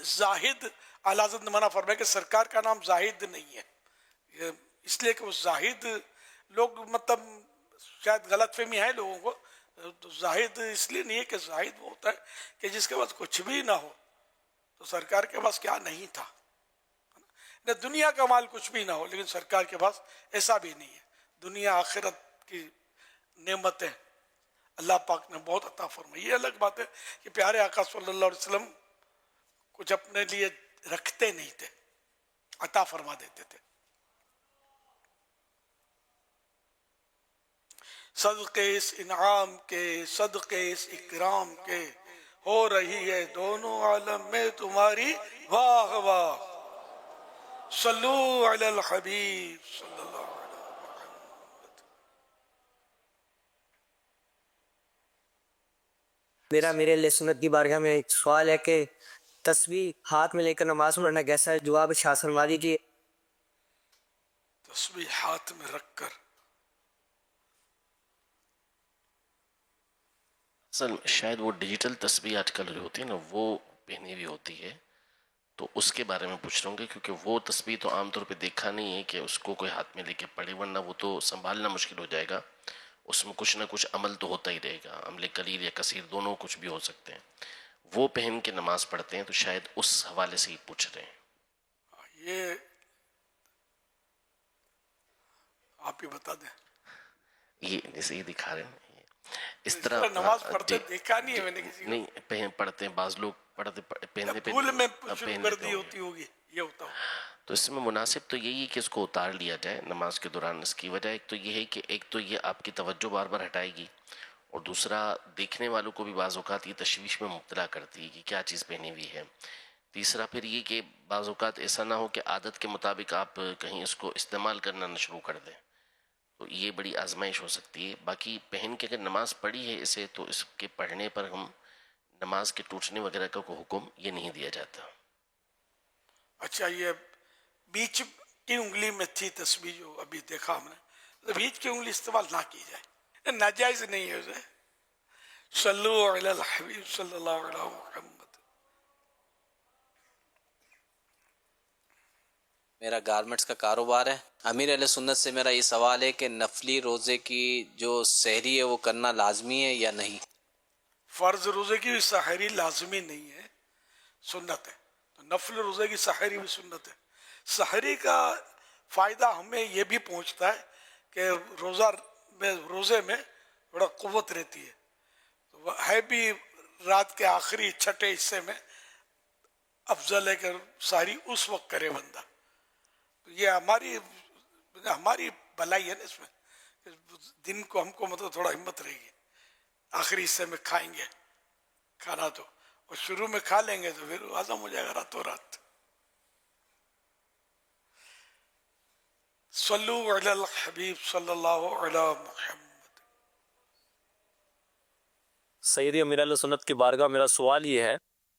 زاہد، اعلیٰ حضرت نے منع فرمایا کہ سرکار کا نام زاہد نہیں ہے، اس لیے کہ وہ زاہد لوگ مطلب شاید غلط فہمی ہے لوگوں کو. تو زاہد اس لیے نہیں ہے کہ زاہد وہ ہوتا ہے کہ جس کے پاس کچھ بھی نہ ہو. تو سرکار کے پاس کیا نہیں تھا؟ نہ دنیا کا مال کچھ بھی نہ ہو، لیکن سرکار کے پاس ایسا بھی نہیں ہے. دنیا آخرت کی نعمتیں اللہ پاک نے بہت عطا فرمائی. یہ الگ بات ہے کہ پیارے آقا صلی اللہ علیہ وسلم کچھ اپنے لیے رکھتے نہیں تھے، عطا فرما دیتے تھے. صدقے اس انعام کے، صدقے اس اکرام کے، ہو رہی ہے دونوں عالم میں تمہاری واہ واہ صلو علی الحبیب صلی اللہ علیہ وسلم. میرا میرے لیے سنت کی بارگاہ میں ایک سوال ہے کہ تسبیح ہاتھ میں لے کر نماز پڑھنا کیسا ہے؟ جواب شاہ فرما دیجیے. تسبیح ہاتھ میں رکھ کر اصل شاید وہ ڈیجیٹل تسبیح آج کل جو ہوتی ہے نا وہ پہنی ہوئی ہوتی ہے، تو اس کے بارے میں پوچھ رہا ہوں کیونکہ وہ تسبیح تو عام طور پہ دیکھا نہیں ہے کہ اس کو کوئی ہاتھ میں لے کے پڑے، ورنہ وہ تو سنبھالنا مشکل ہو جائے گا. اس میں کچھ نہ کچھ عمل تو ہوتا ہی رہے گا، عمل قلیل یا کثیر دونوں کچھ بھی ہو سکتے ہیں. وہ پہن کے نماز پڑھتے ہیں تو شاید اس حوالے سے ہی پوچھ رہے ہیں. یہ آپ ہی بتا دیں. یہ جیسے ہی دکھا رہے ہیں اس طرح نماز پڑھتے دیکھا نہیں ہے میں نے کسی کو. نہیں پڑھتے ہیں، بعض لوگ پڑھتے پہننے پہ بھول میں شروع کر دی ہوتی ہوگی یہ ہوتا ہو. تو اس میں مناسب تو یہی ہے کہ اس کو اتار لیا جائے نماز کے دوران. اس کی وجہ ایک تو یہ ہے کہ ایک تو یہ آپ کی توجہ بار بار ہٹائے گی، اور دوسرا دیکھنے والوں کو بھی بعض اوقات یہ تشویش میں مبتلا کرتی ہے کہ کیا چیز پہنی ہوئی ہے. تیسرا پھر یہ کہ بعض اوقات ایسا نہ ہو کہ عادت کے مطابق آپ کہیں اس کو استعمال کرنا نہ شروع کر دیں، تو یہ بڑی آزمائش ہو سکتی ہے. باقی پہن کے اگر نماز پڑھی ہے اسے تو اس کے پڑھنے پر ہم نماز کے ٹوٹنے وغیرہ کا کوئی حکم یہ نہیں دیا جاتا. اچھا یہ بیچ کی انگلی میں تھی تسبیح جو ابھی دیکھا ہم نے، بیچ کی انگلی استعمال نہ کی جائے، ناجائز نہیں ہے اسے. صلو علی الحبیب صلی اللہ علیہ وسلم. میرا گارمنٹس کا کاروبار ہے. امیر اہل سنت سے میرا یہ سوال ہے کہ نفلی روزے کی جو سحری ہے وہ کرنا لازمی ہے یا نہیں؟ فرض روزے کی سحری لازمی نہیں ہے، سنت ہے. تو نفل روزے کی سحری بھی سنت ہے. سحری کا فائدہ ہمیں یہ بھی پہنچتا ہے کہ روزے میں بڑا قوت رہتی ہے. تو ہے بھی رات کے آخری چھٹے حصے میں افضل ہے کہ سحری اس وقت کرے بندہ. تو یہ ہماری بھلائی ہے نا اس میں، دن کو ہم کو مطلب تھوڑا ہمت رہے گی. آخری حصے میں کھائیں گے کھانا تو، اور شروع میں کھا لیں گے تو پھر ہضم ہو جائے گا راتوں رات. صلو علی الحبیب صلی اللہ علیہ محمد. سیدی امیر اہل سنت کی بارگاہ میرا سوال یہ ہے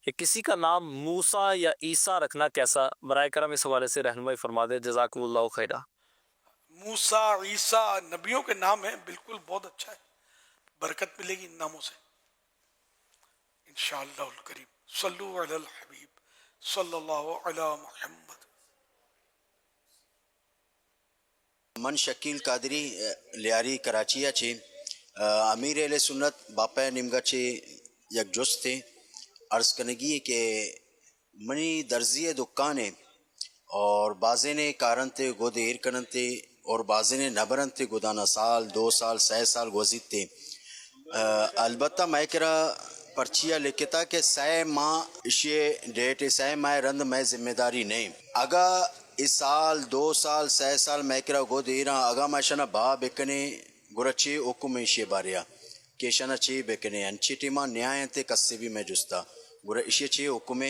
کہ کسی کا نام موسیٰ یا عیسیٰ رکھنا کیسا؟ برائے کرم اس حوالے سے رہنمائی فرما دے، جزاکم اللہ خیرہ. موسیٰ عیسیٰ نبیوں کے نام ہیں، بالکل بہت اچھا ہے، برکت ملے گی ان ناموں سے انشاءاللہ الکریم. صلو علی الحبیب صلی اللہ علی محمد. من شکیل قادری لیاری کراچی چی امیر اہل سنت باپا نمگا چی یک جست تھے. عرض کنگی کہ منی درزی دکان ہے اور بازے نے کارن تے گو دیر کنن تے اور بازے نے نبرن تے گودانا سال 2 سال 6 سال گوزید تے. البتہ میں کرا پرچیا لکھتا کہ 6 ماہ اشے ڈیٹ 6 ماہ رند میں ذمہ داری نہیں. اگا اس سال 2 سال 6 سال میں کرا گو دیرا اگا میں شنا با بکنے گرچے حکم اشے باریا کہ شنا چی بکنے انچی ٹیما نیایت کسی بھی میں جستا گرا اشے چی حکم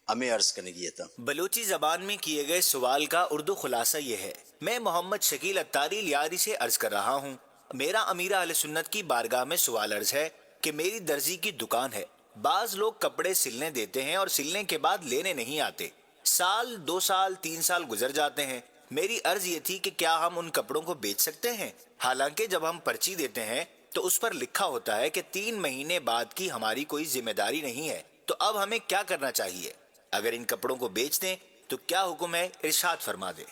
ہمیں عرض کرنے گیا تھا. بلوچی زبان میں کیے گئے سوال کا اردو خلاصہ یہ ہے. میں محمد شکیل اتاری لیاری سے عرض کر رہا ہوں. میرا امیر اہل سنت کی بارگاہ میں سوال عرض ہے کہ میری درزی کی دکان ہے. بعض لوگ کپڑے سلنے دیتے ہیں اور سلنے کے بعد لینے نہیں آتے. سال 2 سال 3 سال گزر جاتے ہیں. میری عرض یہ تھی کہ کیا ہم ان کپڑوں کو بیچ سکتے ہیں؟ حالانکہ جب ہم پرچی دیتے ہیں تو اس پر لکھا ہوتا ہے کہ 3 مہینے بعد کی ہماری کوئی ذمہ داری نہیں ہے. تو اب ہمیں کیا کرنا چاہیے؟ اگر ان کپڑوں کو بیچ دیں تو کیا حکم ہے؟ ارشاد فرما دے.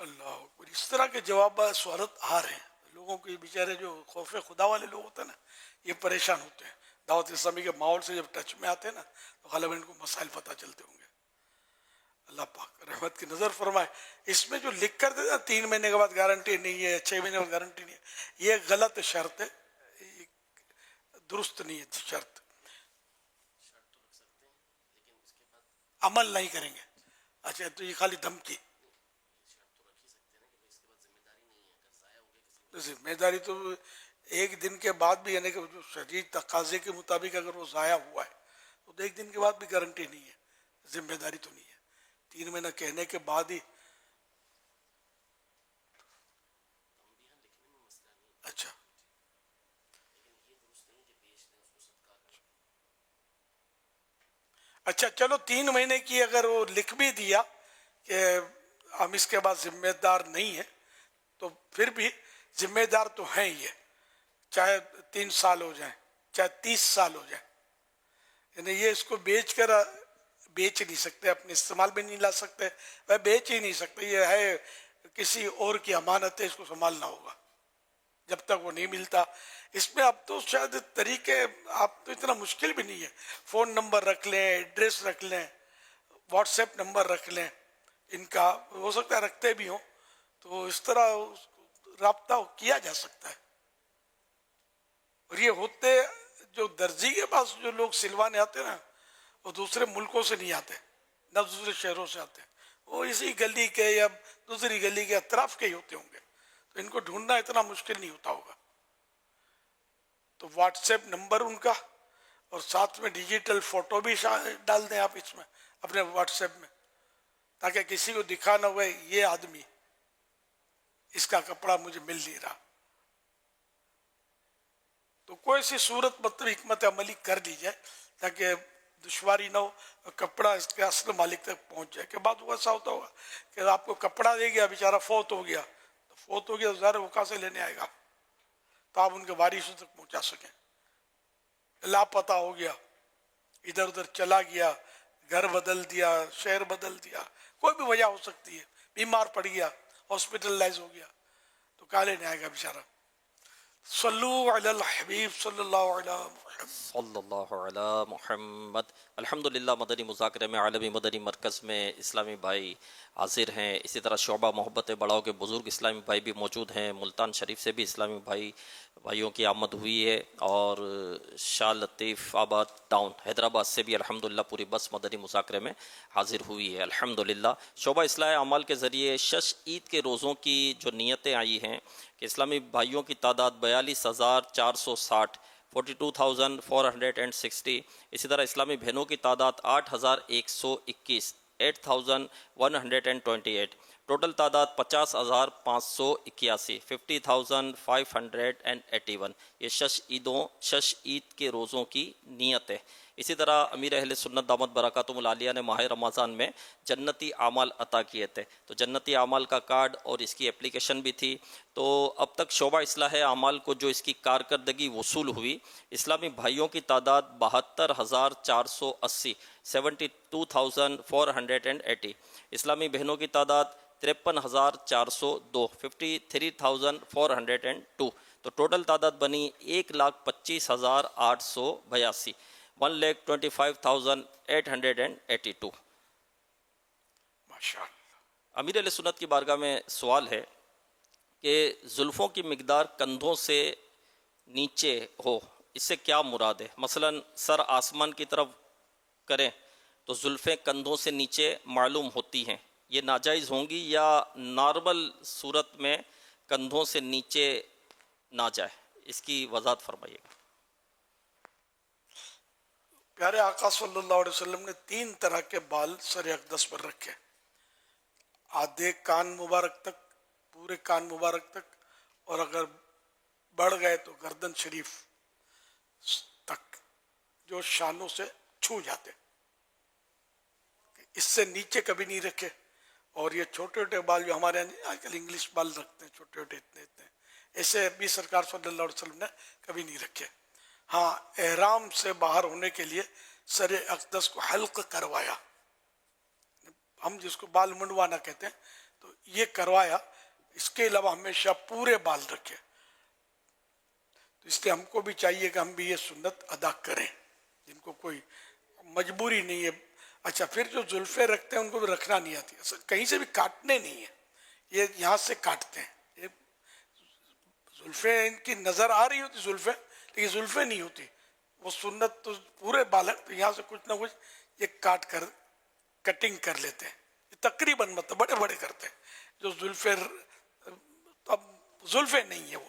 اللہ اکبر. اس طرح کے جواب سوالات آ رہے ہیں لوگوں کے، بیچارے جو خوف خدا والے لوگ ہوتے ہیں نا یہ پریشان ہوتے ہیں. دعوت اسلامی کے ماحول سے جب ٹچ میں آتے ہیں نا تو غالباً ان کو مسائل پتہ چلتے ہوں گے. اللہ پاک رحمت کی نظر فرمائے. اس میں جو لکھ کر دیتا 3 مہینے کے بعد گارنٹی نہیں ہے، 6 مہینے کے بعد گارنٹی نہیں ہے، یہ غلط شرط ہے، درست نہیں ہے شرط. عمل نہیں کریں گے. اچھا تو یہ خالی دھمکی، ذمہ داری تو ایک دن کے بعد بھی یعنی کہ جو شدید تقاضے کے مطابق اگر وہ ضائع ہوا ہے تو ایک دن کے بعد بھی گارنٹی نہیں ہے, ذمہ داری تو نہیں ہے. 3 مہینہ کہنے کے بعد ہی اچھا اچھا چلو 3 مہینے کی اگر وہ لکھ بھی دیا کہ ہم اس کے بعد ذمہ دار نہیں ہیں تو پھر بھی ذمہ دار تو ہیں ہی ہے, چاہے 3 سال ہو جائیں چاہے 30 سال ہو جائیں. یعنی یہ اس کو بیچ نہیں سکتے, اپنے استعمال بھی نہیں لا سکتے, وہ بیچ ہی نہیں سکتے. یہ ہے کسی اور کی امانت ہے, اس کو سنبھالنا ہوگا جب تک وہ نہیں ملتا. اس میں اب تو شاید طریقے آپ تو اتنا مشکل بھی نہیں ہے, فون نمبر رکھ لیں, ایڈریس رکھ لیں, واٹس ایپ نمبر رکھ لیں, ان کا ہو سکتا ہے رکھتے بھی ہوں تو اس طرح رابطہ کیا جا سکتا ہے. اور یہ ہوتے جو درزی کے پاس جو لوگ سلوانے آتے نا وہ دوسرے ملکوں سے نہیں آتے, نہ دوسرے شہروں سے آتے, وہ اسی گلی کے یا دوسری گلی کے اطراف کے ہی ہوتے ہوں گے, تو ان کو ڈھونڈنا اتنا مشکل نہیں ہوتا ہوگا. تو واٹس ایپ نمبر ان کا اور ساتھ میں ڈیجیٹل فوٹو بھی ڈال دیں آپ اس میں اپنے واٹس ایپ میں, تاکہ کسی کو دکھا نہ ہوئے یہ آدمی اس کا کپڑا مجھے مل نہیں رہا. تو کوئی سی صورت مطلب حکمت عملی کر لی جائے تاکہ دشواری نہ ہو, کپڑا اس کے اصل مالک تک پہنچ جائے. کہ بعد وہ ایسا ہوتا ہوگا کہ آپ کو کپڑا دے گیا, بیچارہ فوت ہو گیا, تو ظاہر وہ کہاں سے لینے آئے گا, تو آپ ان کے وارثوں تک پہنچا سکیں. لاپتہ ہو گیا, ادھر ادھر چلا گیا, گھر بدل دیا, شہر بدل دیا, کوئی بھی وجہ ہو سکتی ہے, بیمار پڑ گیا, ہاسپٹلائز ہو گیا, تو کہاں لینے آئے گا بیچارہ. صلو علی الحبیب صلی اللہ علیہ محمد صلی اللہ علی محمد. الحمدللہ مدنی مذاکرے میں عالمی مدنی مرکز میں اسلامی بھائی حاضر ہیں. اسی طرح شعبہ محبت بڑاؤ کے بزرگ اسلامی بھائی بھی موجود ہیں. ملتان شریف سے بھی اسلامی بھائیوں کی آمد ہوئی ہے, اور شاہ لطیف آباد ٹاؤن حیدرآباد سے بھی الحمدللہ پوری بس مدنی مذاکرے میں حاضر ہوئی ہے الحمدللہ. شعبہ اصلاح اعمال کے ذریعے شش عید کے روزوں کی جو نیتیں آئی ہیں کہ اسلامی بھائیوں کی تعداد 42,460 42,460. اسی طرح اسلامی بہنوں کی تعداد 8,121 8,128. ٹوٹل تعداد 50,581 50,581. یہ شش عید کے روزوں کی نیت ہے. اسی طرح امیر اہل سنت دامت برکاتہم العالیہ نے ماہ رمضان میں جنتی اعمال عطا کیے تھے, تو جنتی اعمال کا کارڈ اور اس کی اپلیکیشن بھی تھی. تو اب تک شعبہ اصلاح اعمال کو جو اس کی کارکردگی وصول ہوئی, اسلامی بھائیوں کی تعداد 72,480 72,480. اسلامی بہنوں کی تعداد 53,402 53,402. تو ٹوٹل تعداد بنی 1,25,882 1,25,882. امیر علیہ سنت کی بارگاہ میں سوال ہے کہ زلفوں کی مقدار کندھوں سے نیچے ہو, اس سے کیا مراد ہے؟ مثلا سر آسمان کی طرف کریں تو زلفیں کندھوں سے نیچے معلوم ہوتی ہیں, یہ ناجائز ہوں گی یا نارمل صورت میں کندھوں سے نیچے نہ جائے؟ اس کی وضاحت فرمائیے گا. پیارے آقا صلی اللہ علیہ وسلم نے 3 طرح کے بال سر اقدس پر رکھے, آدھے کان مبارک تک, پورے کان مبارک تک, اور اگر بڑھ گئے تو گردن شریف تک, جو شانوں سے چھو جاتے. اس سے نیچے کبھی نہیں رکھے. اور یہ چھوٹے چھوٹے بال جو ہمارے آج کل انگلش بال رکھتے ہیں, چھوٹے چھوٹے اتنے ایسے بھی سرکار صلی اللہ علیہ وسلم نے کبھی نہیں رکھے. ہاں, احرام سے باہر ہونے کے لیے سر اقدس کو حلق کروایا, ہم جس کو بال منڈوانا کہتے ہیں, تو یہ کروایا. اس کے علاوہ ہمیشہ پورے بال رکھے. تو اس لیے ہم کو بھی چاہیے کہ ہم بھی یہ سنت ادا کریں, جن کو کوئی مجبوری نہیں ہے. اچھا, پھر جو زلفیں رکھتے ہیں ان کو بھی رکھنا نہیں آتی, کہیں سے بھی کاٹنے نہیں ہیں, یہ یہاں سے کاٹتے ہیں. یہ زلفیں ان کی نظر آ رہی ہوتی زلفیں, لیکن زلفیں نہیں ہوتی. وہ سنت تو پورے بال ہے, تو یہاں سے کچھ نہ کچھ یہ کاٹ کر کٹنگ کر لیتے ہیں. یہ تقریباً مطلب بڑے بڑے کرتے ہیں. جو زلفیں اب زلفیں نہیں ہے, وہ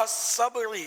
as-sab'i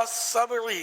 as-sab'i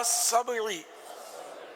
as-sab'i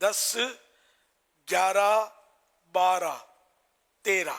10, 11, 12, 13,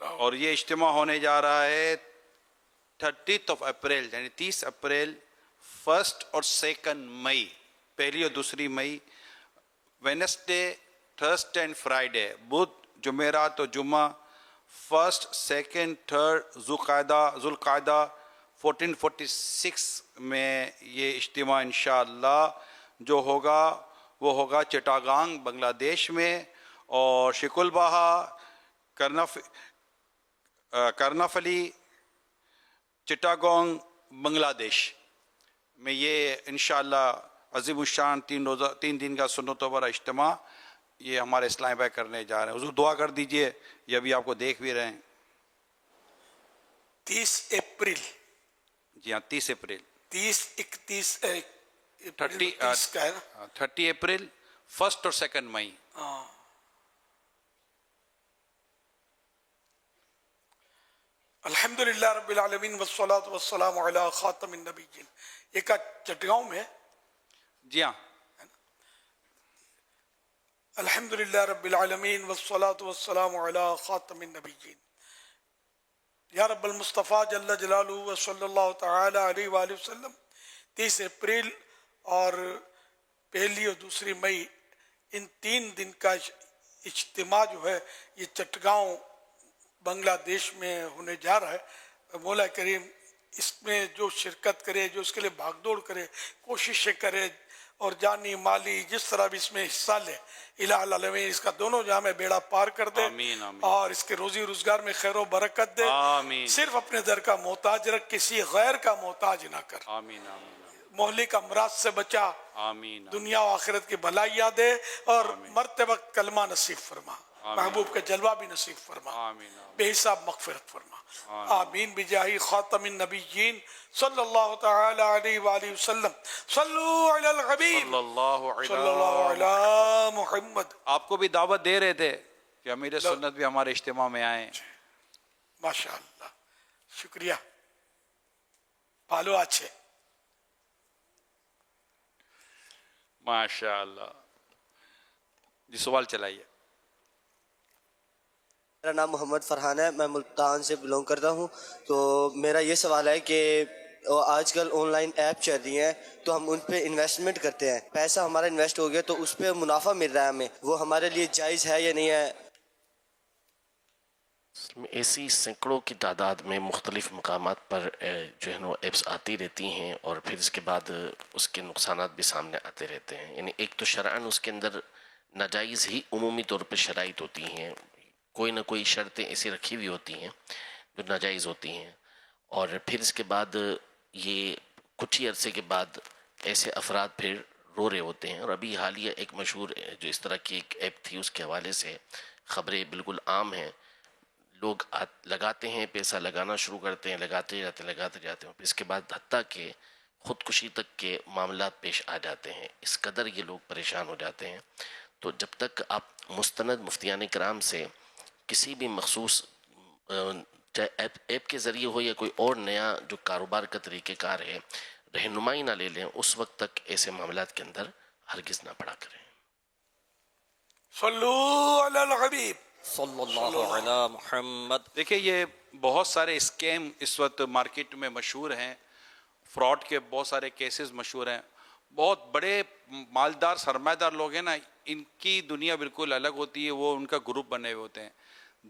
اور یہ اجتماع ہونے جا رہا ہے 30 اپریل یعنی 30 اپریل 1 اور 2 مئی، پہلی اور دوسری مئی، وینسڈے، تھرسڈے اینڈ فرائیڈے، بدھ، جمعرات اور جمعہ، 1، 2، 3 ذوالقعدہ 1446 میں یہ اجتماع انشاءاللہ جو ہوگا وہ ہوگا چٹاگانگ بنگلہ دیش میں، اور شکل بہا، کرنفلی، چٹاگانگ بنگلہ دیش میں یہ انشاءاللہ عظیم الشان 3 دن کا سنتوں پر اجتماع یہ ہمارے اسلامی بھائی کرنے جا رہے ہیں. حضور دعا کر دیجئے، یہ ابھی آپ کو دیکھ بھی رہے ہیں. 30 اپریل، جی ہاں 30 اپریل، 30 اپریل 1 اور 2 مئی. الحمدللہ رب العالمین والصلاة والسلام علی خاتم النبیین. یہ کا چٹگاؤں میں؟ جی ہاں. الحمدللہ رب العالمین والصلاة والسلام علی خاتم النبیین. یا رب المصطفیٰ جل جلالہ وصلی اللہ تعالی علیہ وآلہ وسلم، 30 اپریل اور پہلی اور دوسری مئی، ان 3 دن کا اجتماع جو ہے یہ چٹگاؤں بنگلہ دیش میں ہونے جا رہا ہے. مولا کریم اس میں جو شرکت کرے، جو اس کے لیے بھاگ دوڑ کرے، کوششیں کرے اور جانی مالی جس طرح بھی اس میں حصہ لے، الہ العالمین اس کا دونوں جہاں میں بیڑا پار کر دے اور اس کے روزی روزگار میں خیر و برکت دے. صرف اپنے در کا محتاج رکھ، کسی غیر کا محتاج نہ کر. مہلک امراض سے بچا، دنیا و آخرت کی بھلائیاں دے اور مرتے وقت کلمہ نصیب فرما، محبوب کا جلوہ بھی نصیب فرما، بے حساب مغفرت فرما. آمین بجاہ خاتم النبیین صلی اللہ تعالی علیہ وآلہ وسلم. صلو علی الحبیب صلی اللہ علی محمد. آپ کو بھی دعوت دے رہے تھے کہ امیر سنت بھی ہمارے اجتماع میں آئیں. ماشاءاللہ، شکریہ. پالو اچھے. ماشاءاللہ. جی سوال چلائیے. میرا نام محمد فرحان ہے، میں ملتان سے بلونگ کرتا ہوں. تو میرا یہ سوال ہے کہ آج کل آن لائن ایپ چل رہی ہیں تو ہم ان پہ انویسٹمنٹ کرتے ہیں، پیسہ ہمارا انویسٹ ہو گیا تو اس پہ منافع مل رہا ہے ہمیں، وہ ہمارے لیے جائز ہے یا نہیں ہے؟ ایسی سینکڑوں کی تعداد میں مختلف مقامات پر جو ہے نا ایپس آتی رہتی ہیں، اور پھر اس کے بعد اس کے نقصانات بھی سامنے آتے رہتے ہیں. یعنی ایک تو شرعاً اس کے اندر ناجائز ہی عمومی طور پہ شرائط ہوتی ہیں، کوئی نہ کوئی شرطیں ایسی رکھی ہوئی ہوتی ہیں جو ناجائز ہوتی ہیں، اور پھر اس کے بعد یہ کچھ ہی عرصے کے بعد ایسے افراد پھر رو رہے ہوتے ہیں. اور ابھی حالیہ ایک مشہور جو اس طرح کی ایک ایپ تھی، اس کے حوالے سے خبریں بالکل عام ہیں. لوگ لگاتے ہیں، پیسہ لگانا شروع کرتے ہیں، لگاتے جاتے ہیں، اس کے بعد حتیٰ کہ خودکشی تک کے معاملات پیش آ جاتے ہیں. اس قدر یہ لوگ پریشان ہو جاتے ہیں. تو جب تک آپ مستند مفتیان کرام سے کسی بھی مخصوص چاہے ایپ کے ذریعے ہو یا کوئی اور نیا جو کاروبار کا طریقہ کار ہے رہنمائی نہ لے لیں، اس وقت تک ایسے معاملات کے اندر ہرگز نہ پڑا کریں. صلو علی الحبیب صلی اللہ علی محمد. دیکھیں یہ بہت سارے اسکیم اس وقت مارکیٹ میں مشہور ہیں، فراڈ کے بہت سارے کیسز مشہور ہیں. بہت بڑے مالدار سرمایہ دار لوگ ہیں نا، ان کی دنیا بالکل الگ ہوتی ہے. وہ ان کا گروپ بنے ہوئے ہوتے ہیں.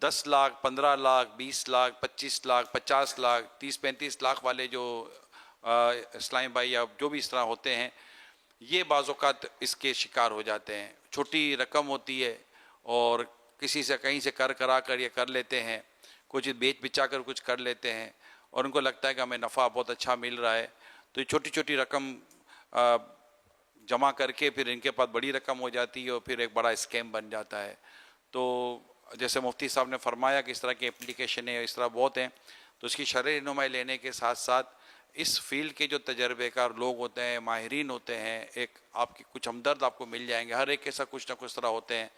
10 لاکھ 15 لاکھ 20 لاکھ 25 لاکھ 50 لاکھ 30-35 لاکھ والے جو اسلامی بھائی یا جو بھی اس طرح ہوتے ہیں، یہ بعض اوقات اس کے شکار ہو جاتے ہیں. چھوٹی رقم ہوتی ہے اور کسی سے کہیں سے کرا کر یہ کر لیتے ہیں، کچھ بیچ بچا کر کچھ کر لیتے ہیں، اور ان کو لگتا ہے کہ ہمیں نفع بہت اچھا مل رہا ہے. تو یہ چھوٹی چھوٹی رقم جمع کر کے پھر ان کے پاس بڑی رقم ہو جاتی ہے اور پھر ایک بڑا اسکیم بن جاتا ہے. تو جیسے مفتی صاحب نے فرمایا کہ اس طرح کی اپلیکیشنیں اس طرح بہت ہیں، تو اس کی شرعی رہنمائی لینے کے ساتھ ساتھ اس فیلڈ کے جو تجربے کار لوگ ہوتے ہیں، ماہرین ہوتے ہیں، ایک آپ کی کچھ ہمدرد آپ کو مل جائیں گے. ہر ایک کے ساتھ کچھ نہ کچھ طرح ہوتے ہیں.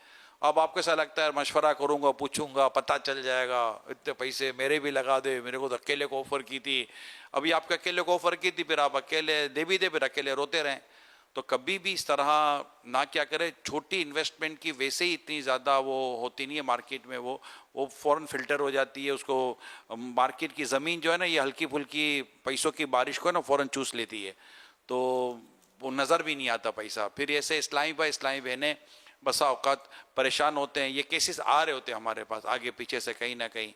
اب آپ کو ایسا لگتا ہے مشورہ کروں گا، پوچھوں گا، پتہ چل جائے گا، اتنے پیسے میرے بھی لگا دے، میرے کو تو اکیلے کو آفر کی تھی. ابھی آپ کے اکیلے کو آفر کی تھی، پھر آپ اکیلے دے بھی دے، پھر اکیلے روتے رہیں. تو کبھی بھی اس طرح نہ کیا کرے. چھوٹی انویسٹمنٹ کی ویسے ہی اتنی زیادہ وہ ہوتی نہیں ہے مارکیٹ میں, وہ فوراً فلٹر ہو جاتی ہے. اس کو مارکیٹ کی زمین جو ہے نا یہ ہلکی پھلکی پیسوں کی بارش کو نا فوراً چوس لیتی ہے, تو وہ نظر بھی نہیں آتا پیسہ. پھر ایسے اسلامی بہنیں بسا اوقات پریشان ہوتے ہیں. یہ کیسز آ رہے ہوتے ہیں ہمارے پاس آگے پیچھے سے کہیں نہ کہیں.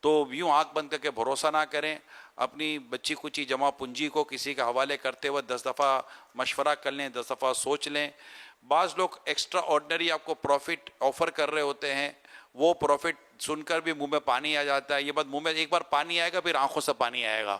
تو یوں آنکھ بند کر کے بھروسہ نہ کریں. اپنی بچی کچی جمع پونجی کو کسی کے حوالے کرتے ہوئے 10 دفعہ مشورہ کر لیں, 10 دفعہ سوچ لیں. بعض لوگ ایکسٹرا آرڈنری آپ کو پروفٹ آفر کر رہے ہوتے ہیں, وہ پروفٹ سن کر بھی منہ میں پانی آ جاتا ہے. یہ بات منہ میں ایک بار پانی آئے گا پھر آنکھوں سے پانی آئے گا.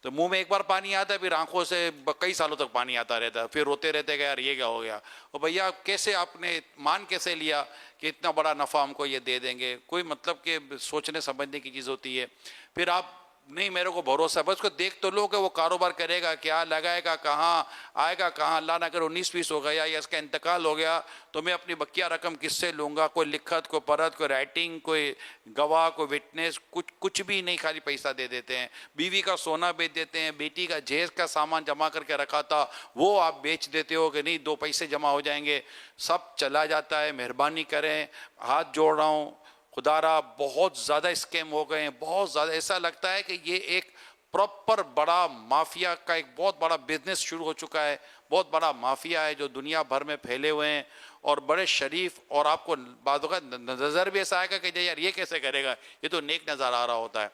تو منہ میں ایک بار پانی آتا ہے پھر آنکھوں سے کئی سالوں تک پانی آتا رہتا ہے. پھر روتے رہتے کہ یار یہ کیا ہو گیا. اور بھیا کیسے آپ نے مان کیسے لیا کہ اتنا بڑا نفع ہم کو یہ دے دیں گے. کوئی مطلب کہ سوچنے سمجھنے کی چیز ہوتی ہے. پھر آپ نہیں میرے کو بھروسہ ہے, بس کو دیکھ تو لو کہ وہ کاروبار کرے گا کیا, لگائے گا کہاں, آئے گا کہاں. اللہ نہ کرے 19-20 ہو گیا یا اس کا انتقال ہو گیا تو میں اپنی بقیہ رقم کس سے لوں گا. کوئی لکھت, کوئی پرت, کوئی رائٹنگ, کوئی گواہ, کوئی وٹنس, کچھ بھی نہیں, خالی پیسہ دے دیتے ہیں. بیوی کا سونا بیچ دیتے ہیں, بیٹی کا جہیز کا سامان جمع کر کے رکھا تھا وہ آپ بیچ دیتے ہو کہ نہیں 2 پیسے جمع ہو جائیں گے, سب چلا جاتا ہے. مہربانی کریں, ہاتھ جوڑ رہا ہوں, خدا را بہت زیادہ اسکیم ہو گئے ہیں, بہت زیادہ. ایسا لگتا ہے کہ یہ ایک پراپر بڑا مافیا کا ایک بہت بڑا بزنس شروع ہو چکا ہے, بہت بڑا مافیا ہے جو دنیا بھر میں پھیلے ہوئے ہیں اور بڑے شریف. اور آپ کو بعض اوقات نظر بھی ایسا آئے گا کہ یار یہ کیسے کرے گا, یہ تو نیک نظر آ رہا ہوتا ہے.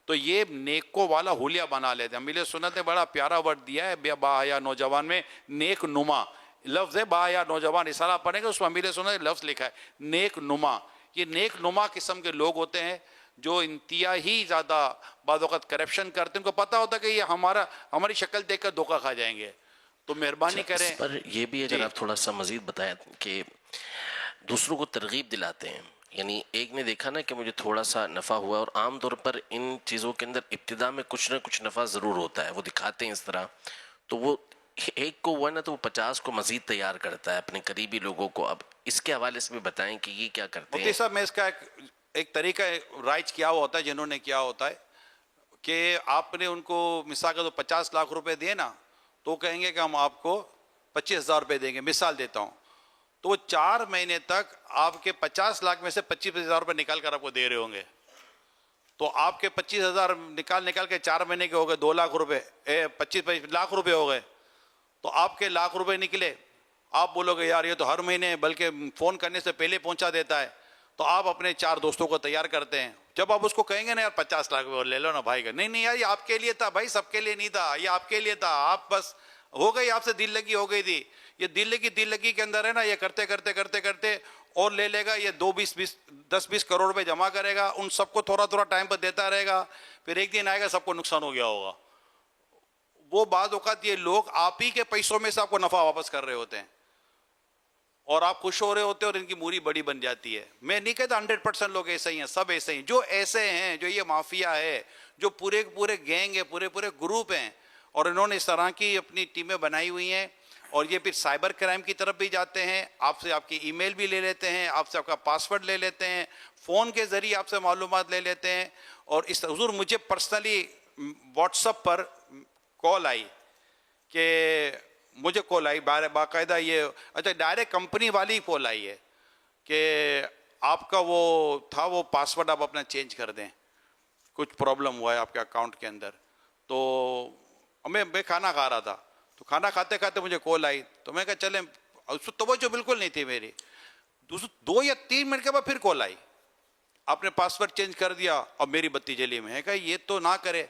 تو یہ نیکوں والا حلیہ بنا لیتے ہیں. امیل سنت نے بڑا پیارا ورڈ دیا ہے با حیا نوجوان میں, نیک نما لفظ ہے. با حیا نوجوان رسالہ پڑھیں گے اس میں امیل سنت نے لفظ لکھا ہے نیک نما. یہ نیک نما قسم کے لوگ ہوتے ہیں جو انتہائی زیادہ بعض اوقات کرپشن کرتے ہیں. ان کو پتہ ہوتا ہے کہ یہ ہماری شکل دیکھ کر دھوکہ کھا جائیں گے. تو مہربانی کریں. اس پر یہ بھی اگر آپ تھوڑا سا مزید بتائیں کہ دوسروں کو ترغیب دلاتے ہیں, یعنی ایک نے دیکھا نا کہ مجھے تھوڑا سا نفع ہوا, اور عام طور پر ان چیزوں کے اندر ابتدا میں کچھ نہ کچھ نفع ضرور ہوتا ہے, وہ دکھاتے ہیں اس طرح, تو وہ ایک کو ہوا نا تو وہ 50 کو مزید تیار کرتا ہے اپنے قریبی لوگوں کو. اب اس کے حوالے سے بھی بتائیں کہ یہ کیا کرتے ہیں. مفتی صاحب میں اس کا ایک طریقہ رائج کیا ہوا ہوتا ہے, جنہوں نے کیا ہوتا ہے کہ آپ نے ان کو مثال کا تو 50 لاکھ روپے دیے نا, تو کہیں گے کہ ہم آپ کو 25,000 روپے دیں گے. مثال دیتا ہوں, تو وہ 4 مہینے تک آپ کے 50 لاکھ میں سے 25,000 روپے نکال کر آپ کو دے رہے ہوں گے. تو آپ کے 25,000 نکال کے 4 مہینے کے ہو گئے 2 لاکھ روپے, 25 لاکھ روپے ہو گئے. تو آپ کے لاکھ روپے نکلے, آپ بولو گے یار یہ تو ہر مہینے بلکہ فون کرنے سے پہلے پہنچا دیتا ہے. تو آپ اپنے 4 دوستوں کو تیار کرتے ہیں. جب آپ اس کو کہیں گے نا یار 50 لاکھ روپے لے لو نا بھائی کا, نہیں یار یہ آپ کے لیے تھا بھائی, سب کے لیے نہیں تھا, یہ آپ کے لیے تھا. آپ بس ہو گئی, آپ سے دل لگی ہو گئی تھی. یہ دل لگی کے اندر ہے نا, یہ کرتے کرتے اور لے لے گا. یہ 10-20 کروڑ روپے جمع کرے گا, ان سب کو تھوڑا ٹائم پر دیتا رہے گا. پھر ایک دن آئے گا سب کو نقصان ہو گیا ہوگا. وہ بعض اوقات یہ لوگ آپ ہی کے پیسوں میں سے آپ کو نفع واپس کر رہے ہوتے ہیں اور آپ خوش ہو رہے ہوتے ہیں اور ان کی موری بڑی بن جاتی ہے. میں نہیں کہتا 100% لوگ ایسے ہی ہیں, سب ایسے ہی. جو ایسے ہیں, جو یہ مافیا ہے, جو پورے گینگ ہے, پورے گروپ ہیں, اور انہوں نے اس طرح کی اپنی ٹیمیں بنائی ہوئی ہیں, اور یہ پھر سائبر کرائم کی طرف بھی جاتے ہیں. آپ سے آپ کی ای میل بھی لے لیتے ہیں, آپ سے آپ کا پاسورڈ لے لیتے ہیں, فون کے ذریعے آپ سے معلومات لے لیتے ہیں. اور اس حضور مجھے پرسنلی واٹس ایپ پر کال آئی کہ مجھے کال آئی باقاعدہ, یہ اچھا ڈائریکٹ کمپنی والی کال آئی ہے کہ آپ کا وہ تھا وہ پاسورڈ آپ اپنا چینج کر دیں, کچھ پرابلم ہوا ہے آپ کے اکاؤنٹ کے اندر. تو میں کھانا کھا رہا تھا, تو کھانا کھاتے کھاتے مجھے کال آئی, تو میں کہا چلیں, توجہ بالکل نہیں تھی میری. 2 یا 3 منٹ کے بعد پھر کال آئی, آپ نے پاسورڈ چینج کر دیا, اور میری بتی جلی. میں کہا یہ تو نہ کرے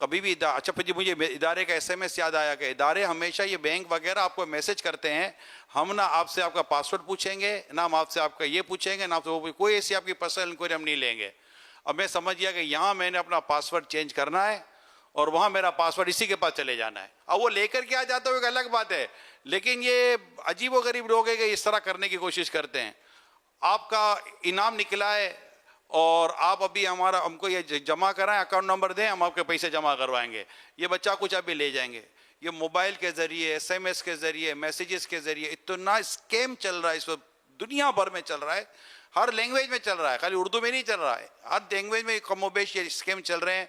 کبھی بھی. اچھا پھر مجھے ادارے کا SMS یاد آیا کہ ادارے ہمیشہ یہ بینک وغیرہ آپ کو میسج کرتے ہیں, ہم نہ آپ سے آپ کا پاسورڈ پوچھیں گے, نہ ہم آپ سے آپ کا یہ پوچھیں گے, نہ آپ سے وہ, کوئی ایسی آپ کی پرسنل انکوائری ہم نہیں لیں گے. اب میں سمجھ گیا کہ یہاں میں نے اپنا پاسورڈ چینج کرنا ہے اور وہاں میرا پاسورڈ اسی کے پاس چلے جانا ہے. اب وہ لے کر کے آ جاتا ہے ایک الگ بات ہے, لیکن یہ عجیب و غریب لوگ ہیں کہ اس طرح کرنے کی کوشش کرتے ہیں. آپ کا انعام نکلا ہے اور آپ ابھی ہم کو یہ جمع کرائیں, اکاؤنٹ نمبر دیں, ہم آپ کے پیسے جمع کروائیں گے. یہ بچہ کچھ ابھی لے جائیں گے. یہ موبائل کے ذریعے, SMS کے ذریعے, میسیجز کے ذریعے اتنا اسکیم چل رہا ہے اس وقت, دنیا بھر میں چل رہا ہے, ہر لینگویج میں چل رہا ہے, خالی اردو میں نہیں چل رہا ہے, ہر لینگویج میں کم و بیش یہ اسکیم چل رہے ہیں.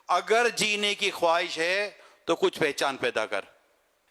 اگر جینے کی خواہش ہے تو کچھ پہچان پیدا کر.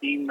3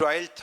12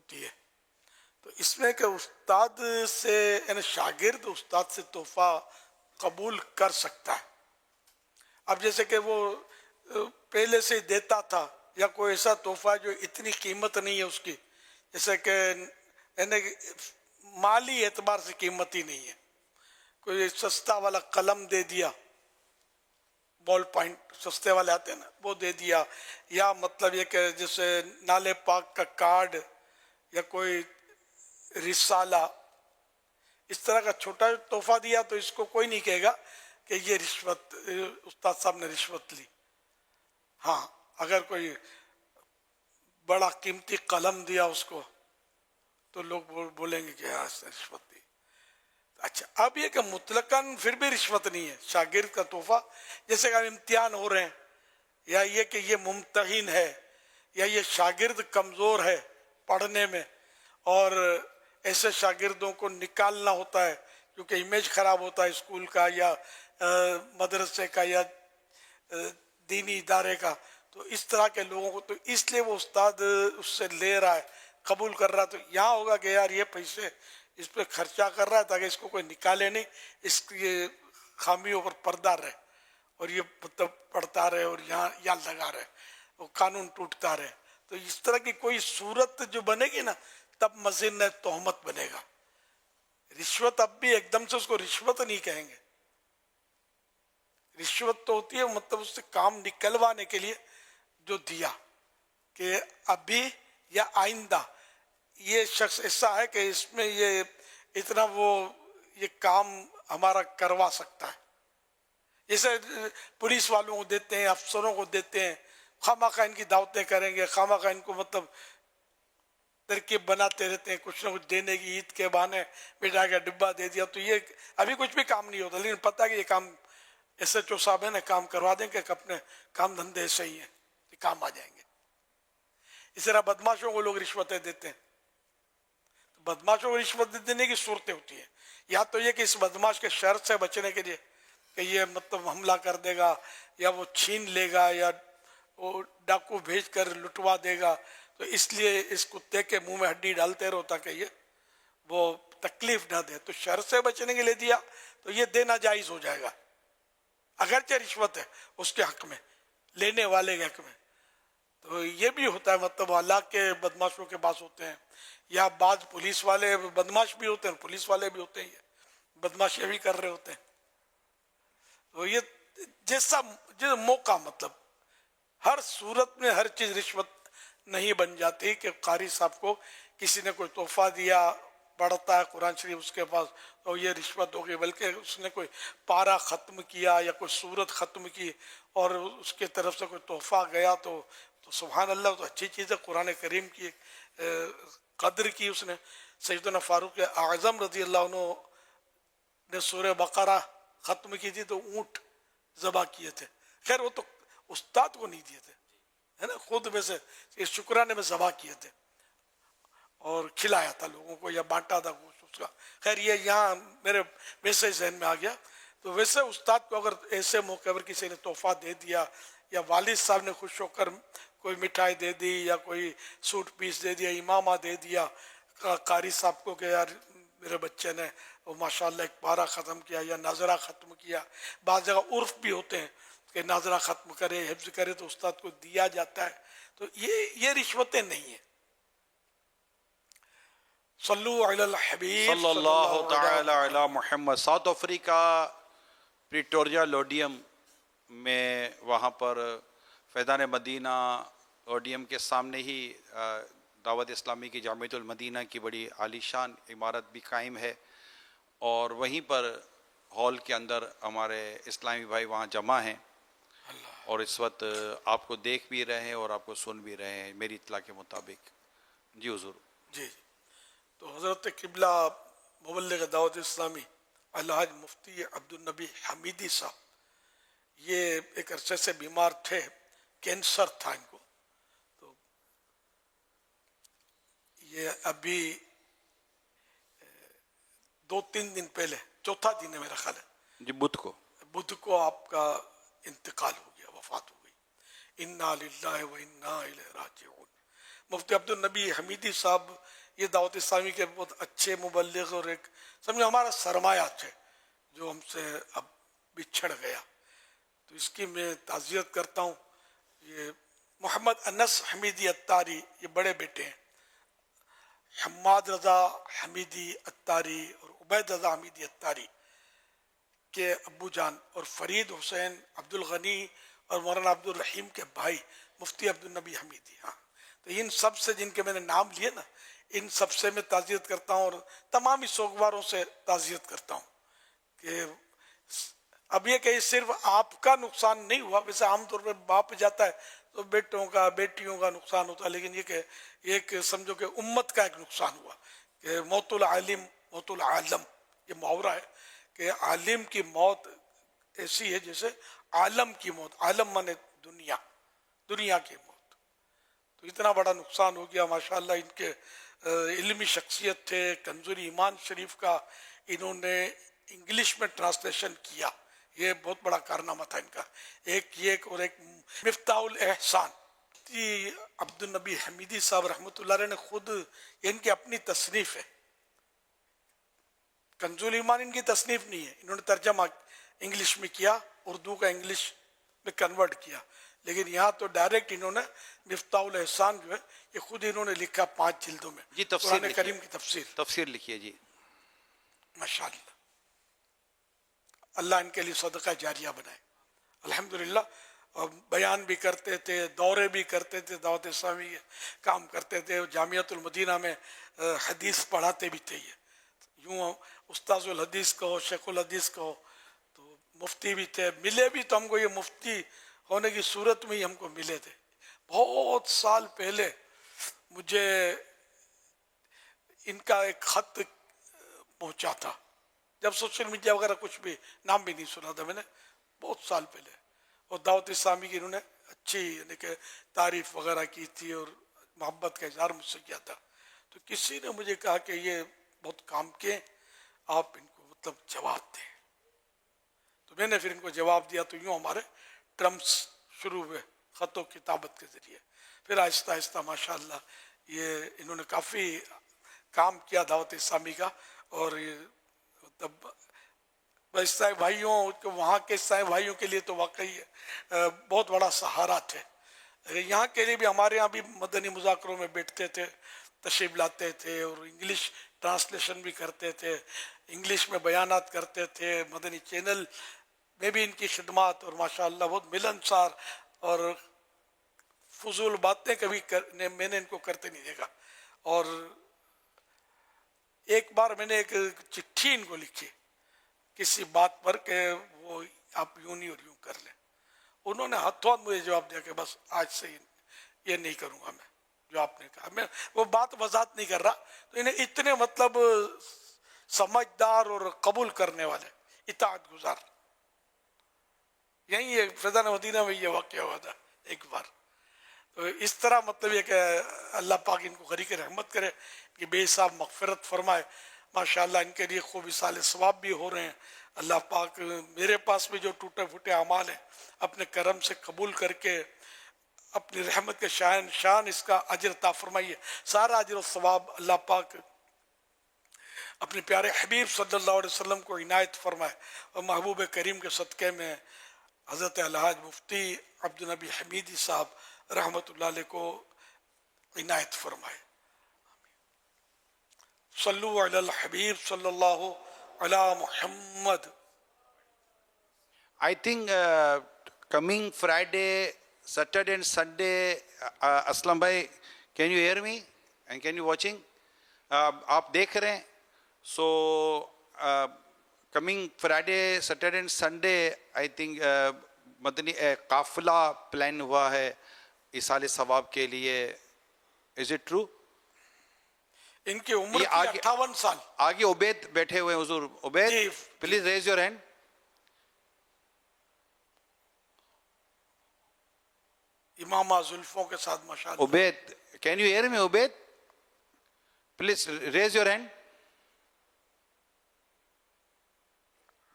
ہوتی ہے. تو اس میں کہ استاد سے یعنی شاگرد استاد سے تحفہ قبول کر سکتا ہے. اب جیسے کہ وہ پہلے سے دیتا تھا یا کوئی ایسا تحفہ جو اتنی قیمت نہیں ہے اس کی, جیسے کہ یعنی مالی اعتبار سے قیمت ہی نہیں ہے, کوئی سستا والا قلم دے دیا, بال پوائنٹ سستے والے آتے ہیں نا وہ دے دیا, یا مطلب یہ کہ جیسے نالے پاک کا کارڈ یا کوئی رسالہ, اس طرح کا چھوٹا تحفہ دیا تو اس کو کوئی نہیں کہے گا کہ یہ رشوت, استاد صاحب نے رشوت لی. ہاں اگر کوئی بڑا قیمتی قلم دیا اس کو تو لوگ بولیں گے کہ ہاں اس نے رشوت دی. اچھا اب یہ کہ مطلقاً پھر بھی رشوت نہیں ہے شاگرد کا تحفہ, جیسے کہ امتحان ہو رہے ہیں, یا یہ کہ یہ ممتحن ہے, یا یہ شاگرد کمزور ہے پڑھنے میں اور ایسے شاگردوں کو نکالنا ہوتا ہے کیونکہ امیج خراب ہوتا ہے اسکول کا یا مدرسے کا یا دینی ادارے کا, تو اس طرح کے لوگوں کو تو اس لیے وہ استاد اس سے لے رہا ہے, قبول کر رہا ہے. تو یہاں ہوگا کہ یار یہ پیسے اس پہ خرچہ کر رہا ہے تاکہ اس کو کوئی نکالے نہیں, اس کی خامیوں پر پردہ رہے اور یہ مطلب پڑھتا رہے اور یہاں لگا رہے, وہ قانون ٹوٹتا رہے. تو اس طرح کی کوئی صورت جو بنے گی نا تب مزید تہمت بنے گا. رشوت اب بھی ایک دم سے اس کو رشوت نہیں کہیں گے, رشوت تو ہوتی ہے مطلب اس سے کام نکلوانے کے لیے جو دیا کہ ابھی یا آئندہ یہ شخص ایسا ہے کہ اس میں یہ اتنا وہ یہ کام ہمارا کروا سکتا ہے. جیسے پولیس والوں کو دیتے ہیں, افسروں کو دیتے ہیں, خواہ ان کی دعوتیں کریں گے, خواہ ان کو مطلب ترکیب بناتے رہتے ہیں کچھ نہ کچھ دینے کی, عید کے بہانے بیٹا کا ڈبہ دے دیا, تو یہ ابھی کچھ بھی کام نہیں ہوتا, لیکن پتہ کہ یہ کام ایس ایچ او صاحب ہے نا کام کروا دیں کہ اپنے کام دھندے صحیح ہیں, یہ کام آ جائیں گے. اس طرح بدماشوں کو لوگ رشوتیں دیتے ہیں. بدماشوں کو رشوت دینے کی صورتیں ہوتی ہیں, یا تو یہ کہ اس بدماش کے شر سے بچنے کے لیے کہ یہ مطلب حملہ کر دے گا یا وہ چھین لے گا یا وہ ڈاکو بھیج کر لٹوا دے گا, تو اس لیے اس کتے کے منہ میں ہڈی ڈالتے رہو تاکہ یہ وہ تکلیف نہ دے. تو شر سے بچنے کے لیے دیا تو یہ دینا جائز ہو جائے گا, اگرچہ رشوت ہے اس کے حق میں, لینے والے کے حق میں. تو یہ بھی ہوتا ہے مطلب اللہ کے بدماشوں کے پاس ہوتے ہیں, یا بعض پولیس والے بدماش بھی ہوتے ہیں, پولیس والے بھی ہوتے ہیں بدماشی بھی کر رہے ہوتے ہیں. تو یہ جیسا موقع مطلب ہر صورت میں ہر چیز رشوت نہیں بن جاتی کہ قاری صاحب کو کسی نے کوئی تحفہ دیا, پڑھتا ہے قرآن شریف اس کے پاس تو یہ رشوت ہو گئی, بلکہ اس نے کوئی پارہ ختم کیا یا کوئی سورت ختم کی اور اس کے طرف سے کوئی تحفہ گیا تو سبحان اللہ, تو اچھی چیز ہے. قرآن کریم کی قدر کی اس نے. سیدنا فاروق اعظم رضی اللہ عنہ نے سورہ بقرہ ختم کی تھی تو اونٹ ذبح کیے تھے. خیر وہ تو استاد کو نہیں دیے تھے ہے نا, خود میں سے شکرانے میں ذبح کیے تھے اور کھلایا تھا لوگوں کو یا بانٹا تھا گوشت اس کا. خیر یہ یہاں میرے ویسے ذہن میں آ گیا. تو ویسے استاد کو اگر ایسے موقع پر کسی نے تحفہ دے دیا یا والد صاحب نے خوش ہو کر کوئی مٹھائی دے دی یا کوئی سوٹ پیس دے دیا, امامہ دے دیا قاری صاحب کو کہ یار میرے بچے نے وہ ماشاءاللہ ایک پارہ ختم کیا یا ناظرہ ختم کیا. بعض جگہ عرف بھی ہوتے ہیں کہ ناظرہ ختم کرے حفظ کرے تو استاد کو دیا جاتا ہے. تو یہ رشوتیں نہیں ہیں. صلو علی الحبیب صلی اللہ تعالی علی محمد. ساؤتھ افریقہ پریٹوریا لوڈیم میں وہاں پر فیضان مدینہ اوڈیم کے سامنے ہی دعوت اسلامی کی جامعۃ المدینہ کی بڑی عالی شان عمارت بھی قائم ہے, اور وہیں پر ہال کے اندر ہمارے اسلامی بھائی وہاں جمع ہیں اور اس وقت آپ کو دیکھ بھی رہے ہیں اور آپ کو سن بھی رہے ہیں میری اطلاع کے مطابق. جی حضور. جی تو حضرت قبلہ مبلغ دعوت اسلامی الحاج مفتی عبد النبی حمیدی صاحب یہ ایک عرصے سے بیمار تھے, کینسر تھا ان کو. تو یہ ابھی 2-3 دن پہلے, چوتھا دن ہے میرا خیال ہے جی, بدھ کو آپ کا انتقال ہو گیا, وفات ہو گئی. انا للہ و انا الیہ راجعون. مفتی عبد النبی حمیدی صاحب یہ دعوت اسلامی کے بہت اچھے مبلغ اور ایک سمجھو ہمارا سرمایہ ہے جو ہم سے اب بچھڑ گیا، تو اس کی میں تعزیت کرتا ہوں. یہ محمد انس حمیدی اتاری یہ بڑے بیٹے ہیں، حماد رضا حمیدی اتاری اور عبید رضا حمیدی اتاری کے ابو جان، اور فرید حسین عبد الغنی اور مولانا عبد الرحیم کے بھائی مفتی عبد النبی حمیدی. ہاں، تو ان سب سے جن کے میں نے نام لیے نا، ان سب سے میں تعزیت کرتا ہوں، اور تمام سوگواروں سے تعزیت کرتا ہوں کہ اب یہ کہ صرف آپ کا نقصان نہیں ہوا، ویسے عام طور پہ باپ جاتا ہے تو بیٹوں کا بیٹیوں کا نقصان ہوتا ہے، لیکن یہ کہ ایک سمجھو کہ امت کا ایک نقصان ہوا کہ موت العالم موت العالم، یہ محاورہ ہے کہ عالم کی موت ایسی ہے جیسے عالم کی موت، عالم مانے دنیا، دنیا کی موت. تو اتنا بڑا نقصان ہو گیا. ماشاءاللہ ان کے علمی شخصیت تھے. کنزور ایمان شریف کا انہوں نے انگلش میں ٹرانسلیشن کیا، یہ بہت بڑا کارنامہ تھا ان کا. ایک اور ایک مفتاح الاحسان جی عبد النبی حمیدی صاحب رحمۃ اللہ علیہ نے خود، ان کی اپنی تصنیف ہے. کنزول ایمان ان کی تصنیف نہیں ہے، انہوں نے ترجمہ انگلش میں کیا، اردو کا انگلش میں کنورٹ کیا، لیکن یہاں تو ڈائریکٹ انہوں نے مفتاح الاحسان جو ہے یہ خود انہوں نے لکھا 5 جلدوں میں. جی تفسیر قرآن کریم کی تفسیر لکھیے جی. ماشاءاللہ، اللہ ان کے لیے صدقہ جاریہ بنائے. الحمدللہ بیان بھی کرتے تھے، دورے بھی کرتے تھے، دعوت اسلامی کام کرتے تھے، جامعۃ المدینہ میں حدیث پڑھاتے بھی تھے. یہ یوں استاذ الحدیث کہو، شیخ الحدیث کہو، تو مفتی بھی تھے. ملے بھی تو ہم کو یہ مفتی ہونے کی صورت میں ہی ہم کو ملے تھے. بہت سال پہلے مجھے ان کا ایک خط پہنچا تھا، جب سوشل میڈیا وغیرہ کچھ بھی نام بھی نہیں سنا تھا میں نے، بہت سال پہلے. اور دعوت اسلامی کی انہوں نے اچھی یعنی کہ تعریف وغیرہ کی تھی اور محبت کا اظہار مجھ سے کیا تھا. تو کسی نے مجھے کہا کہ یہ بہت کام کے، آپ ان کو مطلب جواب دیں. تو میں نے پھر ان کو جواب دیا. تو یوں ہمارے ٹرمز شروع ہوئے خط و کتابت کے ذریعے. پھر آہستہ آہستہ ماشاءاللہ یہ انہوں نے کافی کام کیا دعوت اسلامی کا. اور مطلب عیسائی بھائیوں، وہاں کے عیسائی بھائیوں کے لیے تو واقعی بہت بڑا سہارا تھے. یہاں کے لیے بھی ہمارے یہاں بھی مدنی مذاکروں میں بیٹھتے تھے، تشریف لاتے تھے، اور انگلش ٹرانسلیشن بھی کرتے تھے، انگلش میں بیانات کرتے تھے. مدنی چینل میں بھی ان کی خدمات، اور ماشاءاللہ بہت ملنسار، اور فضول باتیں کبھی میں نے ان کو کرتے نہیں دیکھا. اور ایک بار میں نے ایک چٹھی ان کو لکھی کسی بات پر کہ وہ آپ یوں نہیں اور یوں کر لیں. انہوں نے ہاتھوں ہاتھ مجھے جواب دیا کہ بس آج سے یہ نہیں کروں گا میں جو آپ نے کہا. میں وہ بات وضاحت نہیں کر رہا. تو انہیں اتنے مطلب سمجھدار اور قبول کرنے والے، اطاعت گزار. یہی فیضان مدینہ میں یہ واقعہ ہوا تھا ایک بار. تو اس طرح مطلب یہ کہ اللہ پاک ان کو غریق رحمت کرے، کہ بے حساب مغفرت فرمائے. ماشاءاللہ ان کے لیے خوب اصال ثواب بھی ہو رہے ہیں. اللہ پاک میرے پاس بھی جو ٹوٹے پھوٹے اعمال ہیں اپنے کرم سے قبول کر کے اپنی رحمت کے شان اس کا اجر عطا فرمائیے. سارا اجر و ثواب اللہ پاک اپنے پیارے حبیب صلی اللہ علیہ وسلم کو عنایت فرمائے، اور محبوب کریم کے صدقے میں حضرت الحاج مفتی عبد النبی حمیدی صاحب رحمۃ اللہ علیہ کو عنایت فرمائے. صلو علی الحبیب صلی اللہ علی محمد. I think coming Friday, Saturday and Sunday, Aslam bhai, can you hear me? And can you watching? آپ دیکھ رہے ہیں. So coming Friday, Saturday and Sunday, I think مدنی قافلہ پلان ہوا ہے ایصال ثواب کے لیے. Is it true? ان کی عمر 58 سال. آگے عبید بیٹھے ہوئے ہیں. حضور Ubaid, please raise your hand. Imama زلفوں کے ساتھ ماشاءاللہ. Ubaid, can you hear me Ubaid? Please raise your hand.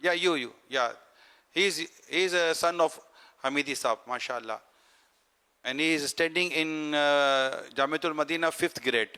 Yeah, you. Yeah, he is a son of Hamidi Saab, mashallah, and he is studying in Jamiatul Madina 5th grade.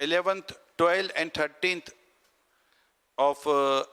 11th 12th and 13th of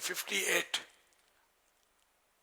58।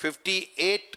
58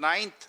9th।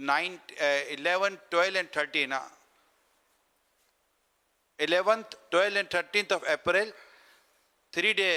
9th 11th 12th and 13th 11th 12th and 13th of April 3-day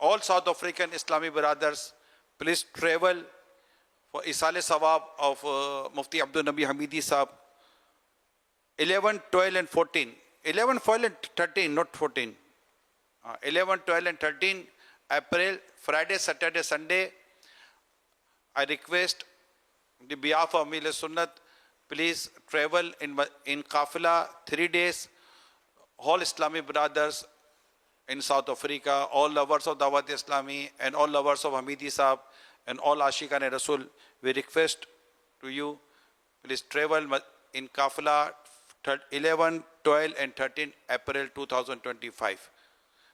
all South African Islamic brothers please travel for Isale Sawab of Mufti Abdul Nabi Hamidi Sahab। 11, 12 and 14, 11, 12 and 13, not 14, 11, 12 and 13 April, Friday, Saturday, Sunday। I request the behalf of Amil Sunnat, please travel in Kafila 3 days, all Islamic brothers in South Africa, all lovers of Dawat Islami and all lovers of Hamidi Sahab and all Ashiqan Rasul, we request to you, please travel in Kafila 11, 12 and 13 April 2025।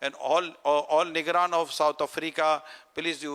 and all Nigran of South Africa, please you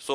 So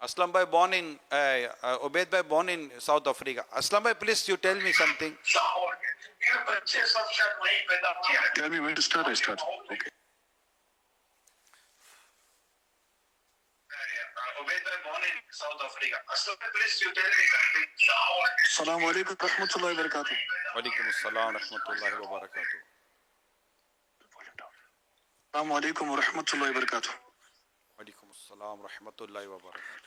Aslam bhai born in Ubaid bhai born in South Africa. Aslam bhai, please you tell me something. Tell me when to start. I start. Okay. Ubaid bhai born in South Africa. Aslam bhai, please you tell me something. Assalamu alaikum warahmatullahi wabarakatuh. Walaikum assalam rahmatullahi wa barakatuh. Assalamu alaikum warahmatullahi wabarakatuh. Walaikum assalam rahmatullahi wa barakatuh.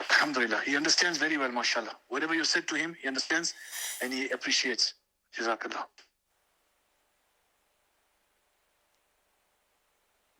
alhamdulillah he understands very well mashallah whatever you said to him he understands and he appreciates jazakallah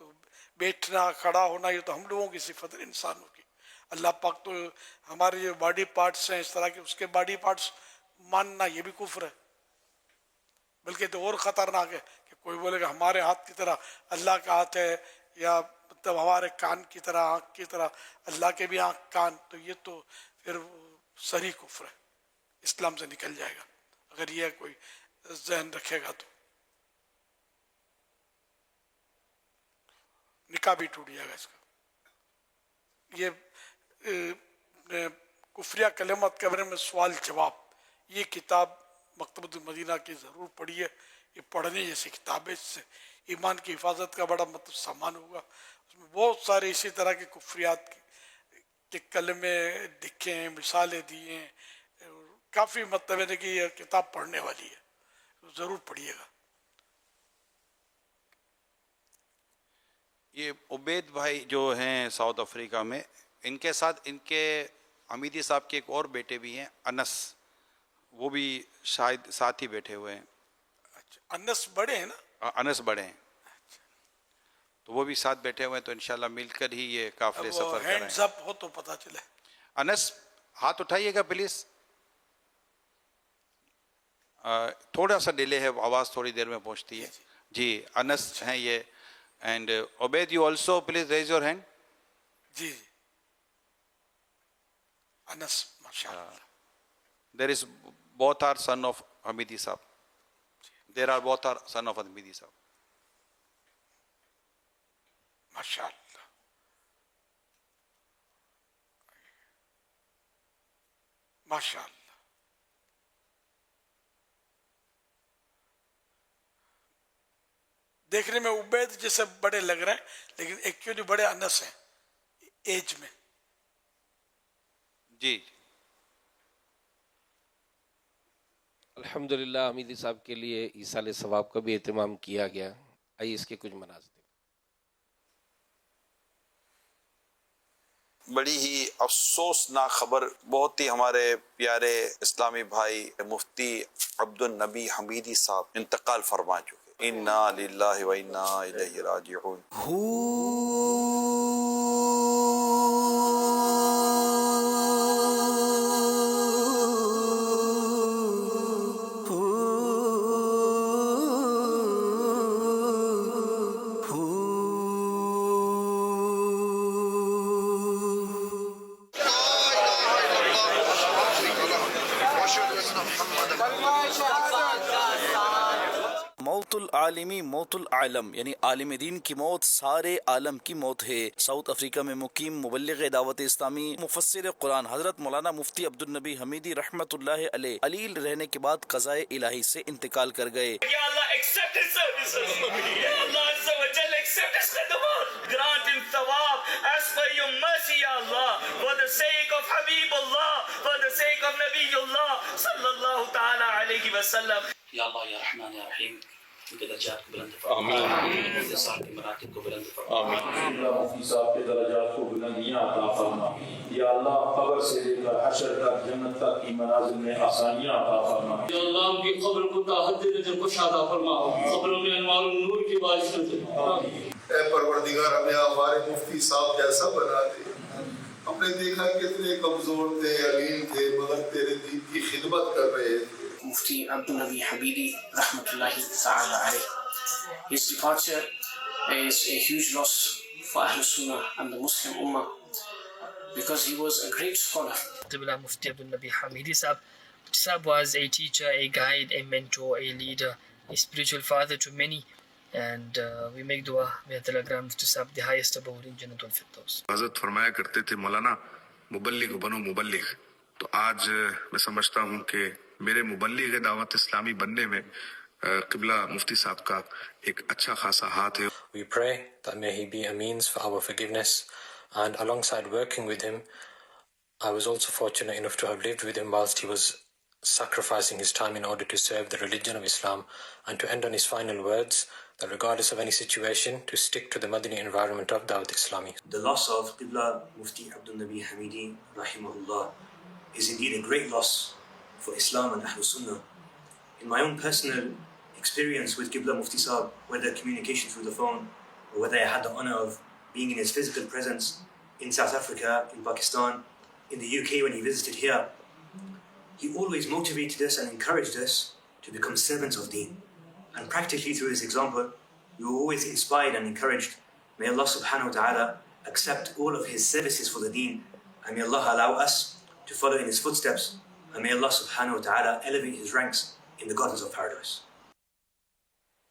تو بیٹھنا کھڑا ہونا یہ تو ہم لوگوں کی صفت ہے انسانوں کی. اللہ پاک تو ہمارے جو باڈی پارٹس ہیں اس طرح کے اس کے باڈی پارٹس ماننا یہ بھی کفر ہے. بلکہ تو اور خطرناک ہے کہ کوئی بولے کہ ہمارے ہاتھ کی طرح اللہ کا ہاتھ ہے یا مطلب ہمارے کان کی طرح آنکھ کی طرح اللہ کے بھی آنکھ کان, تو یہ تو پھر صریح کفر ہے, اسلام سے نکل جائے گا اگر یہ کوئی ذہن رکھے گا. تو نکاح بھی ٹوٹ جائے گا اس کا. یہ کفریہ کلمات کے بارے میں سوال جواب, یہ کتاب مکتبۃ المدینہ کی ضرور پڑھی ہے. یہ پڑھنے جیسی کتاب ہے, اس سے ایمان کی حفاظت کا بڑا مطلب سامان ہوگا. اس میں بہت سارے اسی طرح کے کفریات کے کلمے لکھے ہیں, مثالیں دی ہیں, کافی مطلب ہے کہ یہ کتاب پڑھنے والی ہے, ضرور پڑھیے گا. یہ عبید بھائی جو ہیں ساؤتھ افریقہ میں, ان کے ساتھ ان کے حمیدی صاحب کے ایک اور بیٹے بھی ہیں انس, وہ بھی شاید ساتھ ہی بیٹھے ہوئے ہیں. اچھا, انس بڑے ہیں نا؟ انس بڑے ہیں, تو وہ بھی ساتھ بیٹھے ہوئے ہیں, تو انشاءاللہ مل کر ہی یہ قافلے سفر کر رہے ہیں. ہینڈز اپ ہو تو پتہ چلے. انس ہاتھ اٹھائیے گا پلیز, تھوڑا سا ڈیلے ہے, آواز تھوڑی دیر میں پہنچتی ہے. جی انس ہیں یہ. And Ubaid you also please raise your hand. جی انس ماشاء اللہ. دیر از both are son of Hamidi Sahab. There are both are son of Hamidi Sahab. ماشاء اللہ. ماشاء اللہ. دیکھنے میں عبید جیسے بڑے لگ رہے ہیں لیکن ایکچولی بڑے انس ہیں ایج میں. جی الحمدللہ حمیدی صاحب کے لیے ایصال ثواب کا بھی اہتمام کیا گیا. آئیے اس کے کچھ مناظر. بڑی ہی افسوسناک خبر, بہت ہی ہمارے پیارے اسلامی بھائی مفتی عبد النبی حمیدی صاحب انتقال فرما چکے. انا للہ و انا الیہ راجعون. موت العالمی موت العالم, یعنی عالم دین کی موت سارے عالم کی موت ہے. ساؤتھ افریقہ میں مقیم مبلغ دعوت اسلامی مفسر قرآن حضرت مولانا مفتی عبد النبی حمیدی رحمت اللہ علیہ علیل رہنے کے بعد قضائے الہی سے انتقال کر گئے. یا اللہ accept his services. یا اللہ عز و جل accept his خدمات. Grant him ثواب as per your mercy یا اللہ. For the sake of Habib Allah, for the sake of نبی اللہ صلی اللہ تعالی علیہ وسلم. یا اللہ یا رحمان یا رحیم, ان کے درجات کو بلند فرما, مفتی صاحب کے مراتب کو بلند فرما, مفتی صاحب کے درجات کو بلندیاں عطا فرما. یا اللہ قبر سے لے کر حشر تک جنت تک کی منازل میں آسانیاں عطا فرما. یا اللہ ان کی قبر کو تحد نظر کش عطا فرما, قبروں میں انوار النور کی بارش کرتے. اے پروردگار ہمیں ہمارے مفتی صاحب جیسا بنا دے. ہم نے دیکھا کتنے کمزور تھے, علیم تھے, مگر تیرے دین کی خدمت کر رہے تھے. Mufti Abdul Nabi Hamidi Rahmatullahi Ta'ala Alayh. His departure is a huge loss for Ahlul Sunnah and the Muslim Ummah because he was a great scholar. Qibla Mufti Abdul Nabi Hamidi Sahab was a teacher, a guide, a mentor, a leader, a spiritual father to many, and we make dua may Allah grant Mufti Sahab the highest abode in Jannatul Firdaus. حضرت فرمایا کرتے تھے مولانا مبلغ بنو مبلغ, تو آج میں سمجھتا ہوں کہ میرے مبلغ دعوت اسلامی بننے میں قبلہ مفتی صاحب کا ایک اچھا خاصا ہاتھ ہے. We pray that may he be a means for our forgiveness, and alongside working with him, I was also fortunate enough to have lived with him whilst he was sacrificing his time in order to serve the religion of Islam, and to end on his final words that regardless of any situation, to stick to the Madani environment of Dawat Islami. The loss of Qibla Mufti Abdul Nabi Hamidi Rahimahullah is indeed a great loss for Islam and Ahlul Sunnah. In my own personal experience with Qibla Mufti Sahab, whether communication through the phone whether I had the honor of being in his physical presence in South Africa, in Pakistan, in the UK when he visited here, he always motivated us and encouraged us to become servants of Deen. And practically through his example, we were always inspired and encouraged. May Allah subhanahu wa ta'ala accept all of his services for the Deen, and may Allah allow us to follow in his footsteps, and may Allah subhanahu wa ta'ala elevate his ranks in the gardens of paradise.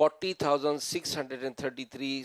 40,633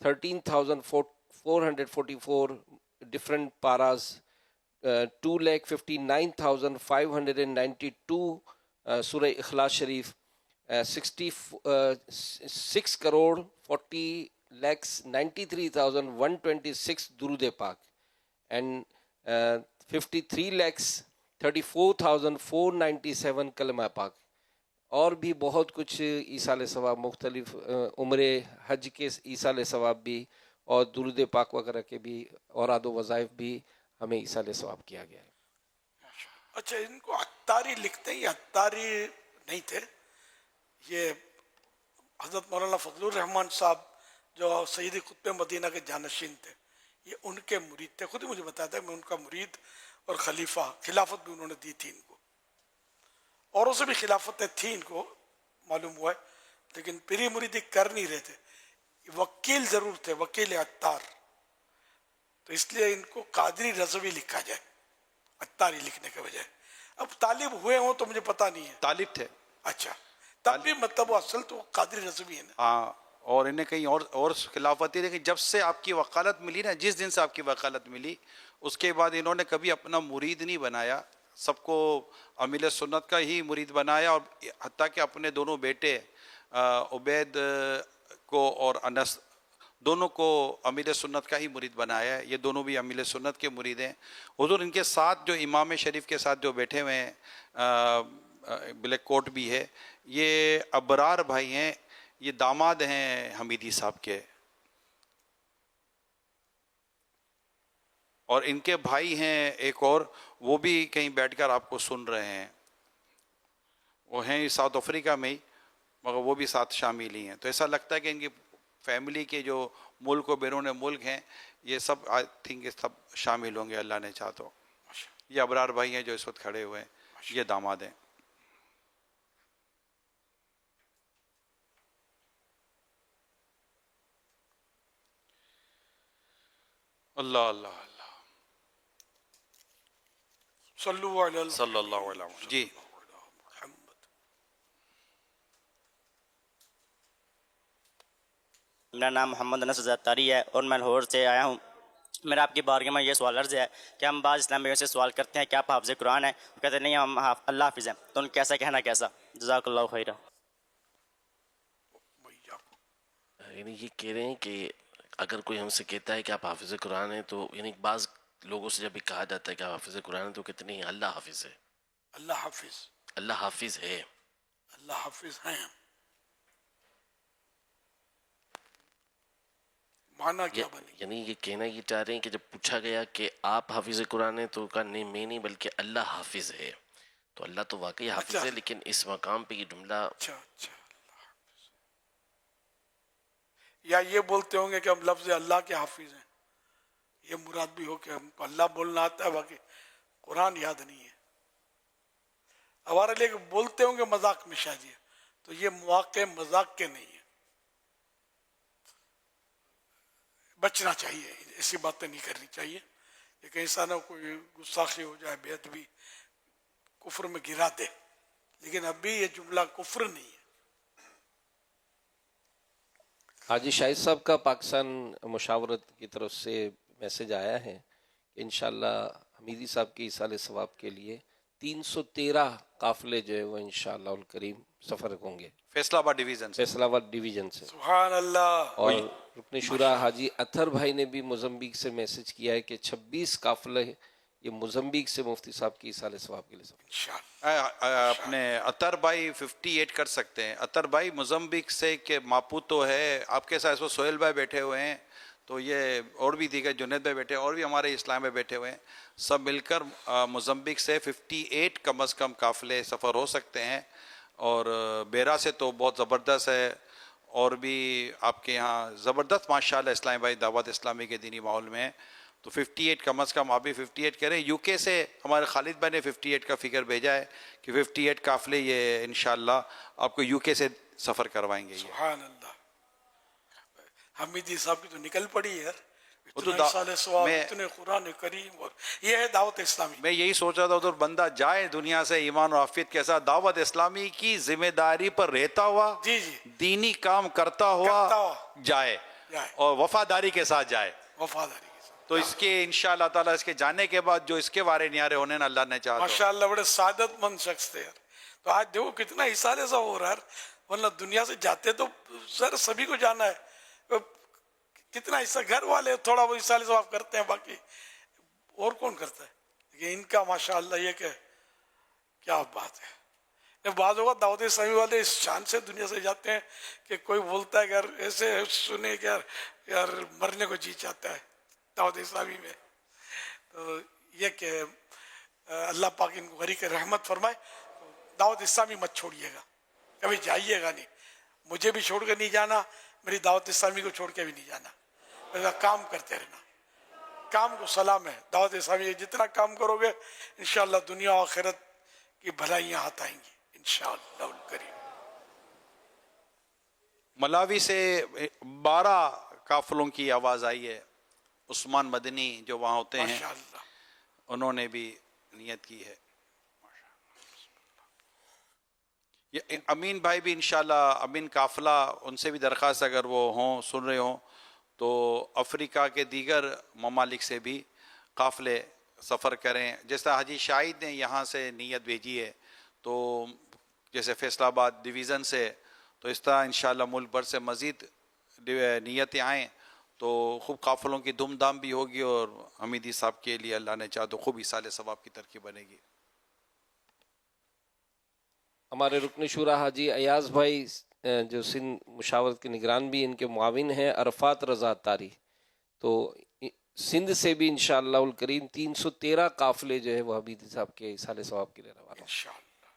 13,444 different paras, 2,59,592 Surah Ikhlas Sharif, 66 crore 40 lakhs 93,126 Durood Pak, and 53 lakhs 34,497 Kalama Pak. اور بھی بہت کچھ ایصال ثواب مختلف عمرے حج کے ایصال ثواب بھی اور درود پاک وغیرہ کے بھی اوراد و وظائف بھی ہمیں ایصال ثواب کیا گیا ہے. اچھا، ان کو عطاری لکھتے ہیں، یہ عطاری نہیں تھے، یہ حضرت مولانا فضل الرحمان صاحب جو سید قطب مدینہ کے جانشین تھے، یہ ان کے مرید تھے. خود ہی مجھے بتایا تھا میں ان کا مرید اور خلیفہ، خلافت بھی انہوں نے دی تھی ان کو، اوروں سے بھی خلافتیں تھیں ان کو معلوم ہوا ہے، لیکن پیری مریدی کر نہیں رہے تھے. وکیل ضرور تھے، وکیل عطار، تو اس لیے ان کو قادری رضوی لکھا جائے عطاری لکھنے کے بجائے. اب طالب ہوئے ہوں تو مجھے پتہ نہیں ہے. طالب تھے. اچھا، تب بھی مطلب وہ اصل تو قادری رضوی ہے نا. ہاں، اور انہیں کہیں اور خلافتی، لیکن جب سے آپ کی وکالت ملی نا، جس دن سے آپ کی وکالت ملی اس کے بعد انہوں نے کبھی اپنا مرید نہیں بنایا، سب کو امیل سنت کا ہی مرید بنایا، اور حتیٰ کہ اپنے دونوں بیٹے عبید کو اور انس دونوں کو امیل سنت کا ہی مرید بنایا ہے. یہ دونوں بھی امیل سنت کے مرید ہیں. حضور ان کے ساتھ جو امام شریف کے ساتھ جو بیٹھے ہوئے ہیں، بلیک کوٹ بھی ہے، یہ ابرار بھائی ہیں، یہ داماد ہیں حمیدی صاحب کے، اور ان کے بھائی ہیں ایک اور، وہ بھی کہیں بیٹھ کر آپ کو سن رہے ہیں. وہ ہیں ساؤتھ افریقہ میں ہی، مگر وہ بھی ساتھ شامل ہی ہیں. تو ایسا لگتا ہے کہ ان کی فیملی کے جو ملک و بیرون ملک ہیں، یہ سب آئی تھنک سب شامل ہوں گے اللہ نے چاہ تو. یہ ابرار بھائی ہیں جو اس وقت کھڑے ہوئے ہیں، یہ داماد ہیں. اللہ اللہ اللہ صلی اللہ علیہ وسلم. صلی اللہ علیہ وسلم. جی میرا نام محمد انس زیاداری ہے اور میں لاہور سے آیا ہوں. میرا آپ کی بارگاہ میں یہ سوال عرض ہے کہ ہم بعض اسلام بھائیوں سے سوال کرتے ہیں کہ آپ حافظ قرآن ہیں، وہ کہتے ہیں نہیں ہم اللہ حافظ ہیں، تو ان کیسا کہنا کیسا؟ جزاک اللہ خیرہ. یعنی یہ کہہ رہے ہیں کہ اگر کوئی ہم سے کہتا ہے کہ آپ حافظ قرآن ہیں، تو یعنی بعض لوگوں سے جب بھی کہا جاتا ہے کہ آپ حافظ قرآن ہیں تو کہتے نہیں اللہ حافظ ہے. اللہ حافظ، اللہ حافظ ہے، اللہ حافظ ہیں. معنی کیا بنے؟ یعنی یہ کہنا یہ چاہ رہے ہیں کہ جب پوچھا گیا کہ آپ حافظ قرآن ہیں تو کہا نہیں میں نہیں بلکہ اللہ حافظ ہے. تو اللہ تو واقعی حافظ ہے، لیکن اس مقام پہ یہ جملہ یا یہ بولتے ہوں گے کہ ہم لفظ اللہ کے حافظ ہیں، یہ مراد بھی ہو کہ ہم کو اللہ بولنا آتا ہے باقی قرآن یاد نہیں ہے. ہمارے لیے بولتے ہوں گے مذاق میں شاید، تو یہ مواقع مذاق کے نہیں ہیں. بچنا چاہیے، ایسی باتیں نہیں کرنی چاہیے کہ کہیں انسانوں کو گستاخی ہو جائے، بے ادبی کفر میں گرا دے. لیکن ابھی یہ جملہ کفر نہیں ہے. حاجی شاہد صاحب کا پاکستان مشاورت کی طرف سے میسج آیا ہے کہ انشاءاللہ حمیدی صاحب کے ایصال ثواب کے لیے 313 قافلے جو ہے وہ انشاءاللہ الکریم سفر ہوں گے فیصلہ آباد ڈویژن سے. فیصلہ آباد ڈویژن سے. سبحان اللہ. اور رکن شورا حاجی اطہر بھائی نے بھی موزمبیق سے میسج کیا ہے کہ 26 قافلے یہ موزمبیق سے مفتی صاحب کی ایصال ثواب کے لیے اپنے اطہر بھائی 58 کر سکتے ہیں. اطہر بھائی موزمبیق سے کہ ماپوتو ہے, آپ کے ساتھ اس وقت سہیل بھائی بیٹھے ہوئے ہیں, تو یہ اور بھی دیگر جنید بھائی بیٹھے ہیں, اور بھی ہمارے اسلام میں بیٹھے ہوئے ہیں, سب مل کر موزمبیق سے 58 کم از کم قافلے سفر ہو سکتے ہیں. اور بیرا سے تو بہت زبردست ہے, اور بھی آپ کے یہاں زبردست ماشاءاللہ اسلامی بھائی دعوت اسلامی کے دینی ماحول میں, تو 58 کم از کم آپ بھی 58 کریں. یو کے سے ہمارے خالد بھائی نے 58 کا فگر بھیجا ہے کہ 58 قافلے یہ انشاءاللہ آپ کو یو کے سے سفر کروائیں گے. سبحان اللہ, حمیدی صاحب کی تو نکل پڑی ہے, اتنے قرآن کریم, اور یہ ہے دعوت اسلامی. میں یہی سوچ رہا تھا ادھر بندہ جائے دنیا سے ایمان و عافیت کے ساتھ, دعوت اسلامی کی ذمہ داری پر رہتا ہوا, دینی کام کرتا ہوا جائے, اور وفاداری کے ساتھ جائے. وفاداری تو اس کے انشاءاللہ تعالیٰ اس کے جانے کے بعد جو اس کے وارے نیارے ہونے نا اللہ نے چاہا, ماشاءاللہ بڑے سعادت مند شخص تھے یار. تو آج دیکھو کتنا حصہ ایسا ہو رہا ہے, ورنہ دنیا سے جاتے تو سر سبھی کو جانا ہے, کتنا حصہ گھر والے تھوڑا وہ حصہ ثواب کرتے ہیں, باقی اور کون کرتا ہے. لیکن ان کا ماشاءاللہ یہ کہ کیا بات ہے. بعض اوقات دعوت اسلامی والے اس شان سے دنیا سے جاتے ہیں کہ کوئی بولتا ہے کہ یار ایسے سنے کہ یار مرنے کو جی چاہتا ہے دعوت اسلامی میں. تو یہ کہ اللہ پاک ان کو غریق رحمت فرمائے. دعوت اسلامی مت چھوڑیے گا, کبھی جائیے گا نہیں. مجھے بھی چھوڑ کے نہیں جانا, میری دعوت اسلامی کو چھوڑ کے بھی نہیں جانا. ایسا کام کرتے رہنا, کام کو سلام ہے. دعوت اسلامی جتنا کام کرو گے انشاءاللہ دنیا و آخرت کی بھلائیاں ہاتھ آئیں گی انشاءاللہ الکریم. ملاوی سے 12 قافلوں کی آواز آئی ہے. عثمان مدنی جو وہاں ہوتے ہیں انہوں نے بھی نیت کی ہے. یہ امین بھائی بھی انشاءاللہ, امین قافلہ, ان سے بھی درخواست اگر وہ ہوں سن رہے ہوں تو افریقہ کے دیگر ممالک سے بھی قافلے سفر کریں. جیسا حاجی شاہد نے یہاں سے نیت بھیجی ہے, تو جیسے فیصل آباد ڈویژن سے, تو اس طرح انشاءاللہ ملک بھر سے مزید نیتیں آئیں تو خوب قافلوں کی دھوم دھام بھی ہوگی, اور حمیدی صاحب کے لیے اللہ نے چاہ تو خوب ایصال ثواب کی ترکیب بنے گی. ہمارے رکن شورا حاجی ایاز بھائی جو سندھ مشاورت کے نگران بھی ان کے معاون ہیں, عرفات رضا تاری, تو سندھ سے بھی انشاءاللہ الکریم 313 قافلے جو ہے وہ حمیدی صاحب کے ایصال ثواب کے لیے روانہ. انشاءاللہ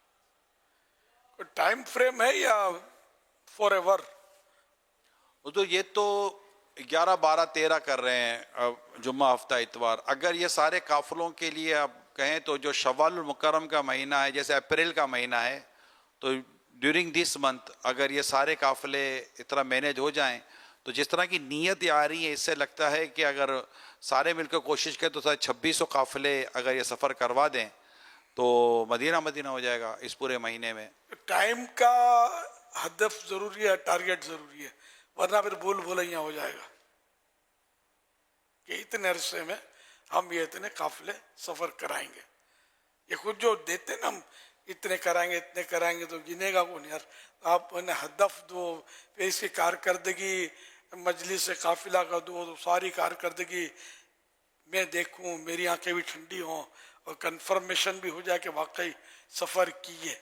کوئی ٹائم فریم ہے یا فور ایور؟ تو یہ تو 11 12 13 کر رہے ہیں جمعہ ہفتہ اتوار. اگر یہ سارے قافلوں کے لیے آپ کہیں تو جو شوال المکرم کا مہینہ ہے, جیسے اپریل کا مہینہ ہے, تو ڈیورنگ دس منتھ اگر یہ سارے قافلے اس طرح مینیج ہو جائیں تو جس طرح کی نیت آ رہی ہے اس سے لگتا ہے کہ اگر سارے مل کر کوشش کریں تو 2600 قافلے اگر یہ سفر کروا دیں تو مدینہ مدینہ ہو جائے گا اس پورے مہینے میں. ٹائم کا ہدف ضروری ہے, ٹارگیٹ ضروری ہے, ورنہ پھر بھول بھلائیاں ہو جائے گا کہ اتنے عرصے میں ہم یہ اتنے قافلے سفر کرائیں گے. یہ خود جو دیتے نا ہم اتنے کرائیں گے تو گنے گا کون یار. آپ انہیں ہدف دو, پھر اس کی کارکردگی مجلس قافلہ کا دو, تو ساری کارکردگی میں دیکھوں, میری آنکھیں بھی ٹھنڈی ہوں اور کنفرمیشن بھی ہو جائے کہ واقعی سفر کیے,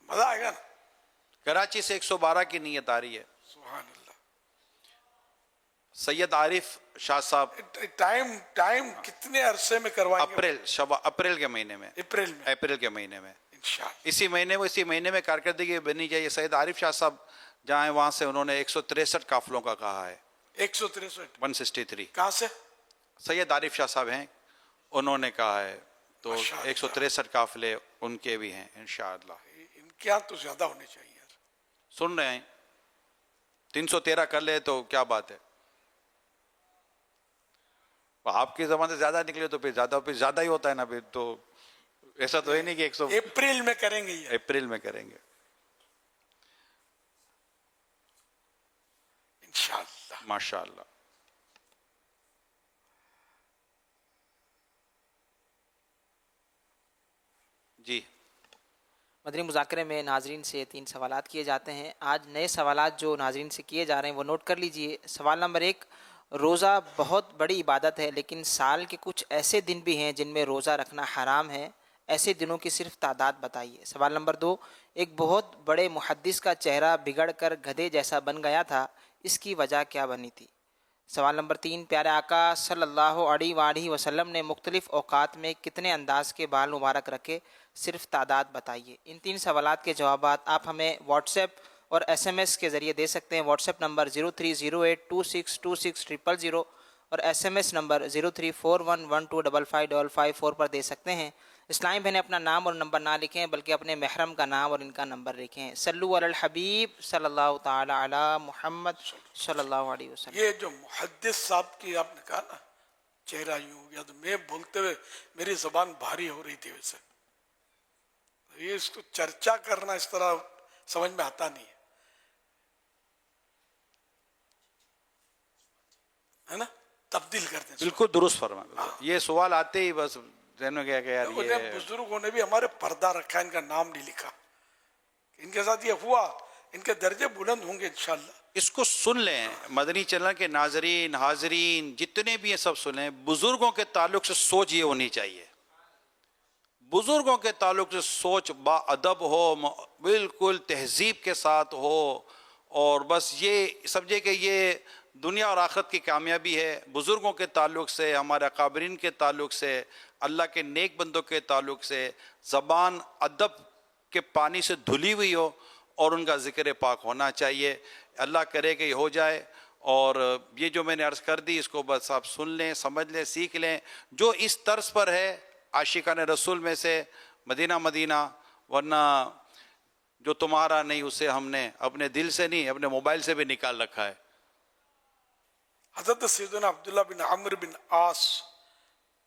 مزہ آئے گا نا. کراچی سے 112 کی نیت آ رہی ہے. سبحان اللہ. سید عارف شاہ صاحب ٹائم کتنے عرصے میں کروائیں گے؟ اپریل کے مہینے میں. اپریل کے مہینے میں انشاءاللہ. اسی مہینے میں کارکردگی بننی چاہیے. سید عارف شاہ صاحب جہاں ہیں وہاں سے انہوں نے 163 قافلوں کا کہا ہے. 163 کہاں سے؟ سید عارف شاہ صاحب ہیں, انہوں نے کہا ہے, تو 163 قافلے ان کے بھی ہیں انشاءاللہ. ان کے یہاں تو زیادہ ہونے چاہیے. سن رہے ہیں 313 کر لے تو کیا بات ہے. آپ کے زبان سے زیادہ نکلے تو پھر زیادہ ہی ہوتا ہے نا. پھر تو ایسا تو ہے نہیں کہ 100 اپریل میں کریں گے. اپریل میں کریں گے انشاءاللہ. ماشاءاللہ. جی مدنی مذاکرے میں ناظرین سے 3 سوالات کیے جاتے ہیں. آج نئے سوالات جو ناظرین سے کیے جا رہے ہیں وہ نوٹ کر لیجئے. سوال نمبر 1, روزہ بہت بڑی عبادت ہے، لیکن سال کے کچھ ایسے دن بھی ہیں جن میں روزہ رکھنا حرام ہے، ایسے دنوں کی صرف تعداد بتائیے۔ سوال نمبر 2، ایک بہت بڑے محدث کا چہرہ بگڑ کر گدھے جیسا بن گیا تھا، اس کی وجہ کیا بنی تھی؟ سوال نمبر 3، پیارے آقا صلی اللہ علیہ وآلہ وسلم نے مختلف اوقات میں کتنے انداز کے بال مبارک رکھے، صرف تعداد بتائیے۔ ان 3 سوالات کے جوابات آپ ہمیں واٹس ایپ اور ایس ایم ایس کے ذریعے دے سکتے ہیں۔ واٹس ایپ نمبر 030826260000 اور ایس ایم ایس نمبر 0341125555 پر دے سکتے ہیں۔ اسلامی بہنیں اپنا نام اور نمبر نہ لکھیں بلکہ اپنے محرم کا نام اور ان کا نمبر لکھیں۔ صلو علی الحبیب صلی اللہ تعالی علی محمد صلی اللہ علیہ وسلم۔ یہ جو محدث صاحب کی آپ نے کہا نا چہرہ یوں ہو گیا، تو میں بولتے ہوئے میری زبان بھاری ہو رہی تھی ویسے۔ یہ اس کو چرچا کرنا اس طرح سمجھ میں آتا نہیں ہے نا، تبدیل کرتے ہیں۔ بالکل درست فرمایا، یہ سوال آتے ہی بس ذہن میں کیا کہ یار انہیں بزرگوں نے بھی ہمارے پردہ رکھا، ان کا نام نہیں لکھا۔ ان کے ساتھ یہ ہوا، ان کے درجے بلند ہوں گے انشاءاللہ۔ اس کو سن لیں، مدنی چینل کے ناظرین حاضرین جتنے بھی ہیں سب سنیں، بزرگوں کے تعلق سے سوچ یہ ہونی چاہیے، بزرگوں کے تعلق سے سوچ با ادب ہو، بالکل تہذیب کے ساتھ ہو، اور بس یہ سمجھے کہ یہ دنیا اور آخرت کی کامیابی ہے۔ بزرگوں کے تعلق سے، ہمارے اکابرین کے تعلق سے، اللہ کے نیک بندوں کے تعلق سے زبان ادب کے پانی سے دھلی ہوئی ہو اور ان کا ذکر پاک ہونا چاہیے۔ اللہ کرے کہ یہ ہو جائے، اور یہ جو میں نے عرض کر دی اس کو بس آپ سن لیں، سمجھ لیں، سیکھ لیں۔ جو اس طرز پر ہے عاشقان رسول میں سے مدینہ مدینہ، ورنہ جو تمہارا نہیں اسے ہم نے اپنے دل سے نہیں اپنے موبائل سے بھی نکال رکھا ہے۔ حضرت سیدنا عبداللہ بن عمرو بن عاص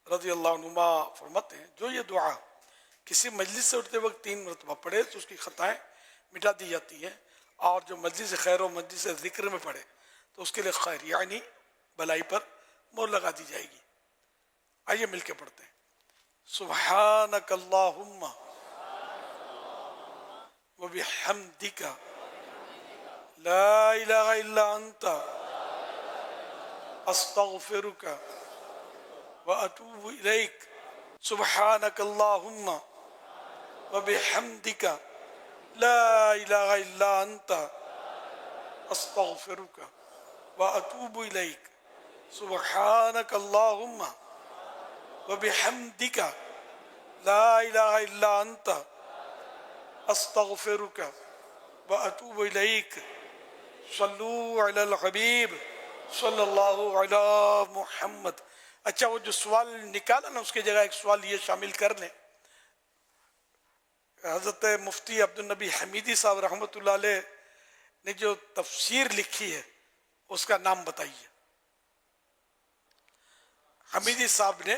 رضی اللہ عنہما فرماتے ہیں جو یہ دعا کسی مجلس سے اٹھتے وقت 3 مرتبہ پڑھے تو اس کی خطائیں مٹا دی جاتی ہیں، اور جو مجلس خیر و مجلس ذکر میں پڑھے تو اس کے لیے خیر یعنی بلائی پر مہر لگا دی جائے گی۔ آئیے مل کے پڑھتے ہیں۔ سبحانک اللہم وبحمدک لا الہ الا انت استغفرک واتوب الیک۔ سبحانک اللہم وبحمدک لا الہ الا انت استغفرک واتوب الیک۔ سبحانک اللہم وبحمدک لا الہ الا انت استغفرک واتوب الیک۔ صلو علی الحبیب صلی اللہ علی محمد۔ اچھا، وہ جو سوال نکالا نا اس کی جگہ ایک سوال یہ شامل کر لیں، حضرت مفتی عبدالنبی حمیدی صاحب رحمۃ اللہ علیہ نے جو تفسیر لکھی ہے اس کا نام بتائیے۔ حمیدی صاحب نے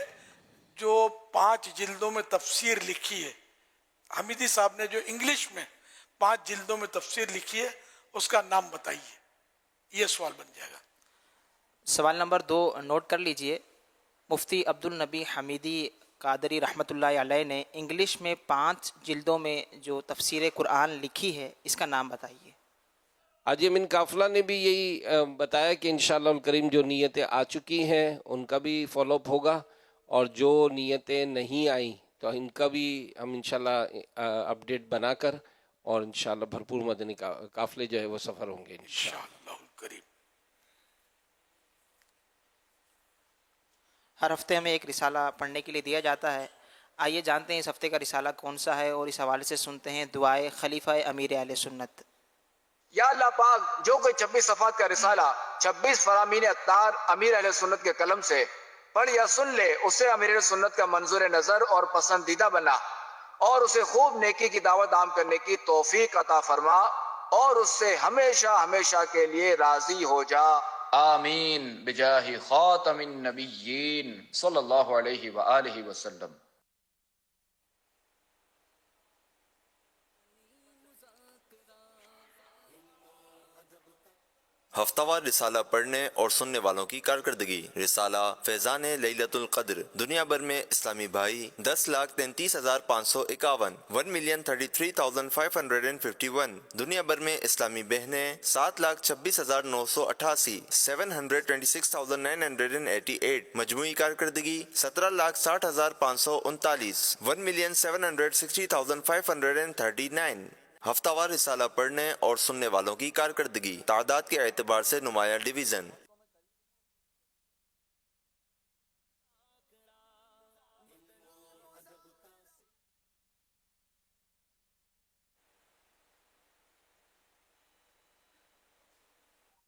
جو 5 جلدوں میں تفسیر لکھی ہے، حمیدی صاحب نے جو انگلش میں 5 جلدوں میں تفسیر لکھی ہے اس کا نام بتائیے، یہ سوال بن جائے گا۔ سوال نمبر 2 نوٹ کر لیجئے۔ مفتی عبدالنبی حمیدی قادری رحمۃ اللہ علیہ نے انگلش میں 5 جلدوں میں جو تفسیر قرآن لکھی ہے اس کا نام بتائیے۔ حاجی امین قافلہ نے بھی یہی بتایا کہ انشاءاللہ الکریم جو نیتیں آ چکی ہیں ان کا بھی فالو اپ ہوگا، اور جو نیتیں نہیں آئیں تو ان کا بھی ہم انشاءاللہ اپڈیٹ بنا کر اور انشاءاللہ بھرپور مدنی قافلے جو ہے وہ سفر ہوں گے انشاءاللہ الکریم۔ ہر ہفتے ہمیں ایک رسالہ پڑھنے کے لیے دیا جاتا ہے، آئیے جانتے ہیں اس ہفتے کا رسالہ کون سا ہے، اور اس حوالے سے سنتے ہیں دعائے خلیفہ امیر اہل سنت۔ یا اللہ پاک، جو کوئی 26 صفحات کا رسالہ 26 فرامین اطہار امیر اہل سنت کے قلم سے پڑھ یا سن لے، اسے امیر اہل سنت کا منظور نظر اور پسندیدہ بنا، اور اسے خوب نیکی کی دعوت عام کرنے کی توفیق عطا فرما، اور اس سے ہمیشہ ہمیشہ کے لیے راضی ہو جا، آمین بجاہ خاتم النبیین صلی اللہ علیہ وآلہ وسلم۔ ہفتہ وار رسالہ پڑھنے اور سننے والوں کی کارکردگی۔ رسالہ فیضان لیلۃ القدر، دنیا بھر میں اسلامی بھائی 10,33,551 1,33,551، دنیا بھر میں اسلامی بہنیں 7,26,988 726,988، مجموعی کارکردگی 17,60,539 1,760,539۔ ہفتہ وار رسالہ پڑھنے اور سننے والوں کی کارکردگی، تعداد کے اعتبار سے نمایاں ڈویژن۔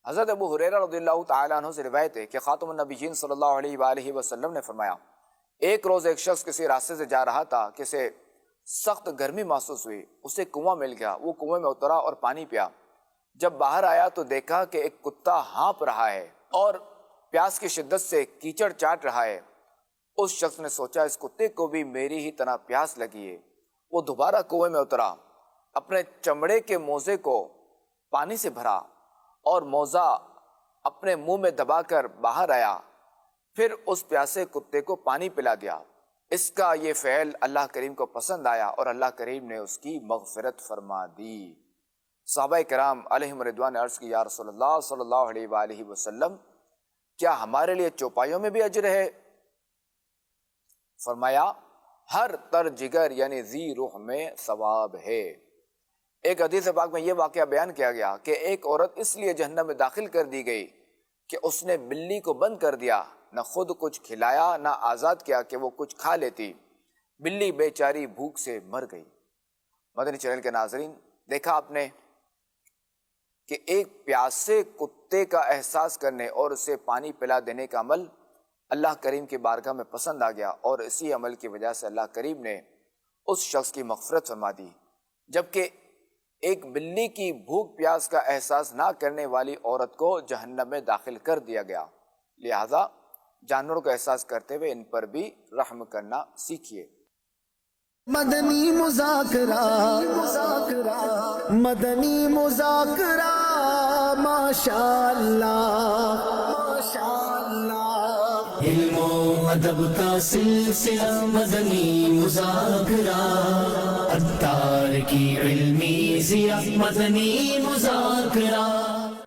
حضرت ابو ہریرہ رضی اللہ تعالیٰ عنہ سے روایت ہے کہ خاتم النبیین صلی اللہ علیہ وآلہ وسلم نے فرمایا، ایک روز ایک شخص کسی راستے سے جا رہا تھا کہ اسے سخت گرمی محسوس ہوئی، اسے کنواں مل گیا، وہ کنویں میں اترا اور پانی پیا۔ جب باہر آیا تو دیکھا کہ ایک کتا ہانپ رہا ہے اور پیاس کی شدت سے کیچڑ چاٹ رہا ہے۔ اس شخص نے سوچا اس کتے کو بھی میری ہی طرح پیاس لگی ہے۔ وہ دوبارہ کنویں میں اترا، اپنے چمڑے کے موزے کو پانی سے بھرا اور موزہ اپنے منہ میں دبا کر باہر آیا، پھر اس پیاسے کتے کو پانی پلا دیا۔ اس کا یہ فعل اللہ کریم کو پسند آیا اور اللہ کریم نے اس کی مغفرت فرما دی۔ صحابہ کرام علیہم رضوان عرض کی، یا رسول اللہ صلی اللہ علیہ وآلہ وسلم، کیا ہمارے لیے چوپایوں میں بھی اجر ہے؟ فرمایا، ہر تر جگر یعنی ذی روح میں ثواب ہے۔ ایک حدیث پاک میں یہ واقعہ بیان کیا گیا کہ ایک عورت اس لیے جہنم میں داخل کر دی گئی کہ اس نے بلی کو بند کر دیا، نہ خود کچھ کھلایا نہ آزاد کیا کہ وہ کچھ کھا لیتی۔ بلی بیچاری بھوک سے مر گئی۔ مدنی چینل کے ناظرین، دیکھا آپ نے کہ ایک پیاسے کتے کا احساس کرنے اور اسے پانی پلا دینے کا عمل اللہ کریم کی بارگاہ میں پسند آ گیا، اور اسی عمل کی وجہ سے اللہ کریم نے اس شخص کی مغفرت فرما دی۔ جبکہ ایک بلی کی بھوک پیاس کا احساس نہ کرنے والی عورت کو جہنم میں داخل کر دیا گیا۔ لہذا جانوروں کا احساس کرتے ہوئے ان پر بھی رحم کرنا سیکھیے۔ مدنی مذاکرہ مدنی مذاکرہ ماشاءاللہ علم و ادب کا سلسلہ مدنی مذاکرہ، عطار کی علمی ضیاء مدنی مذاکرہ۔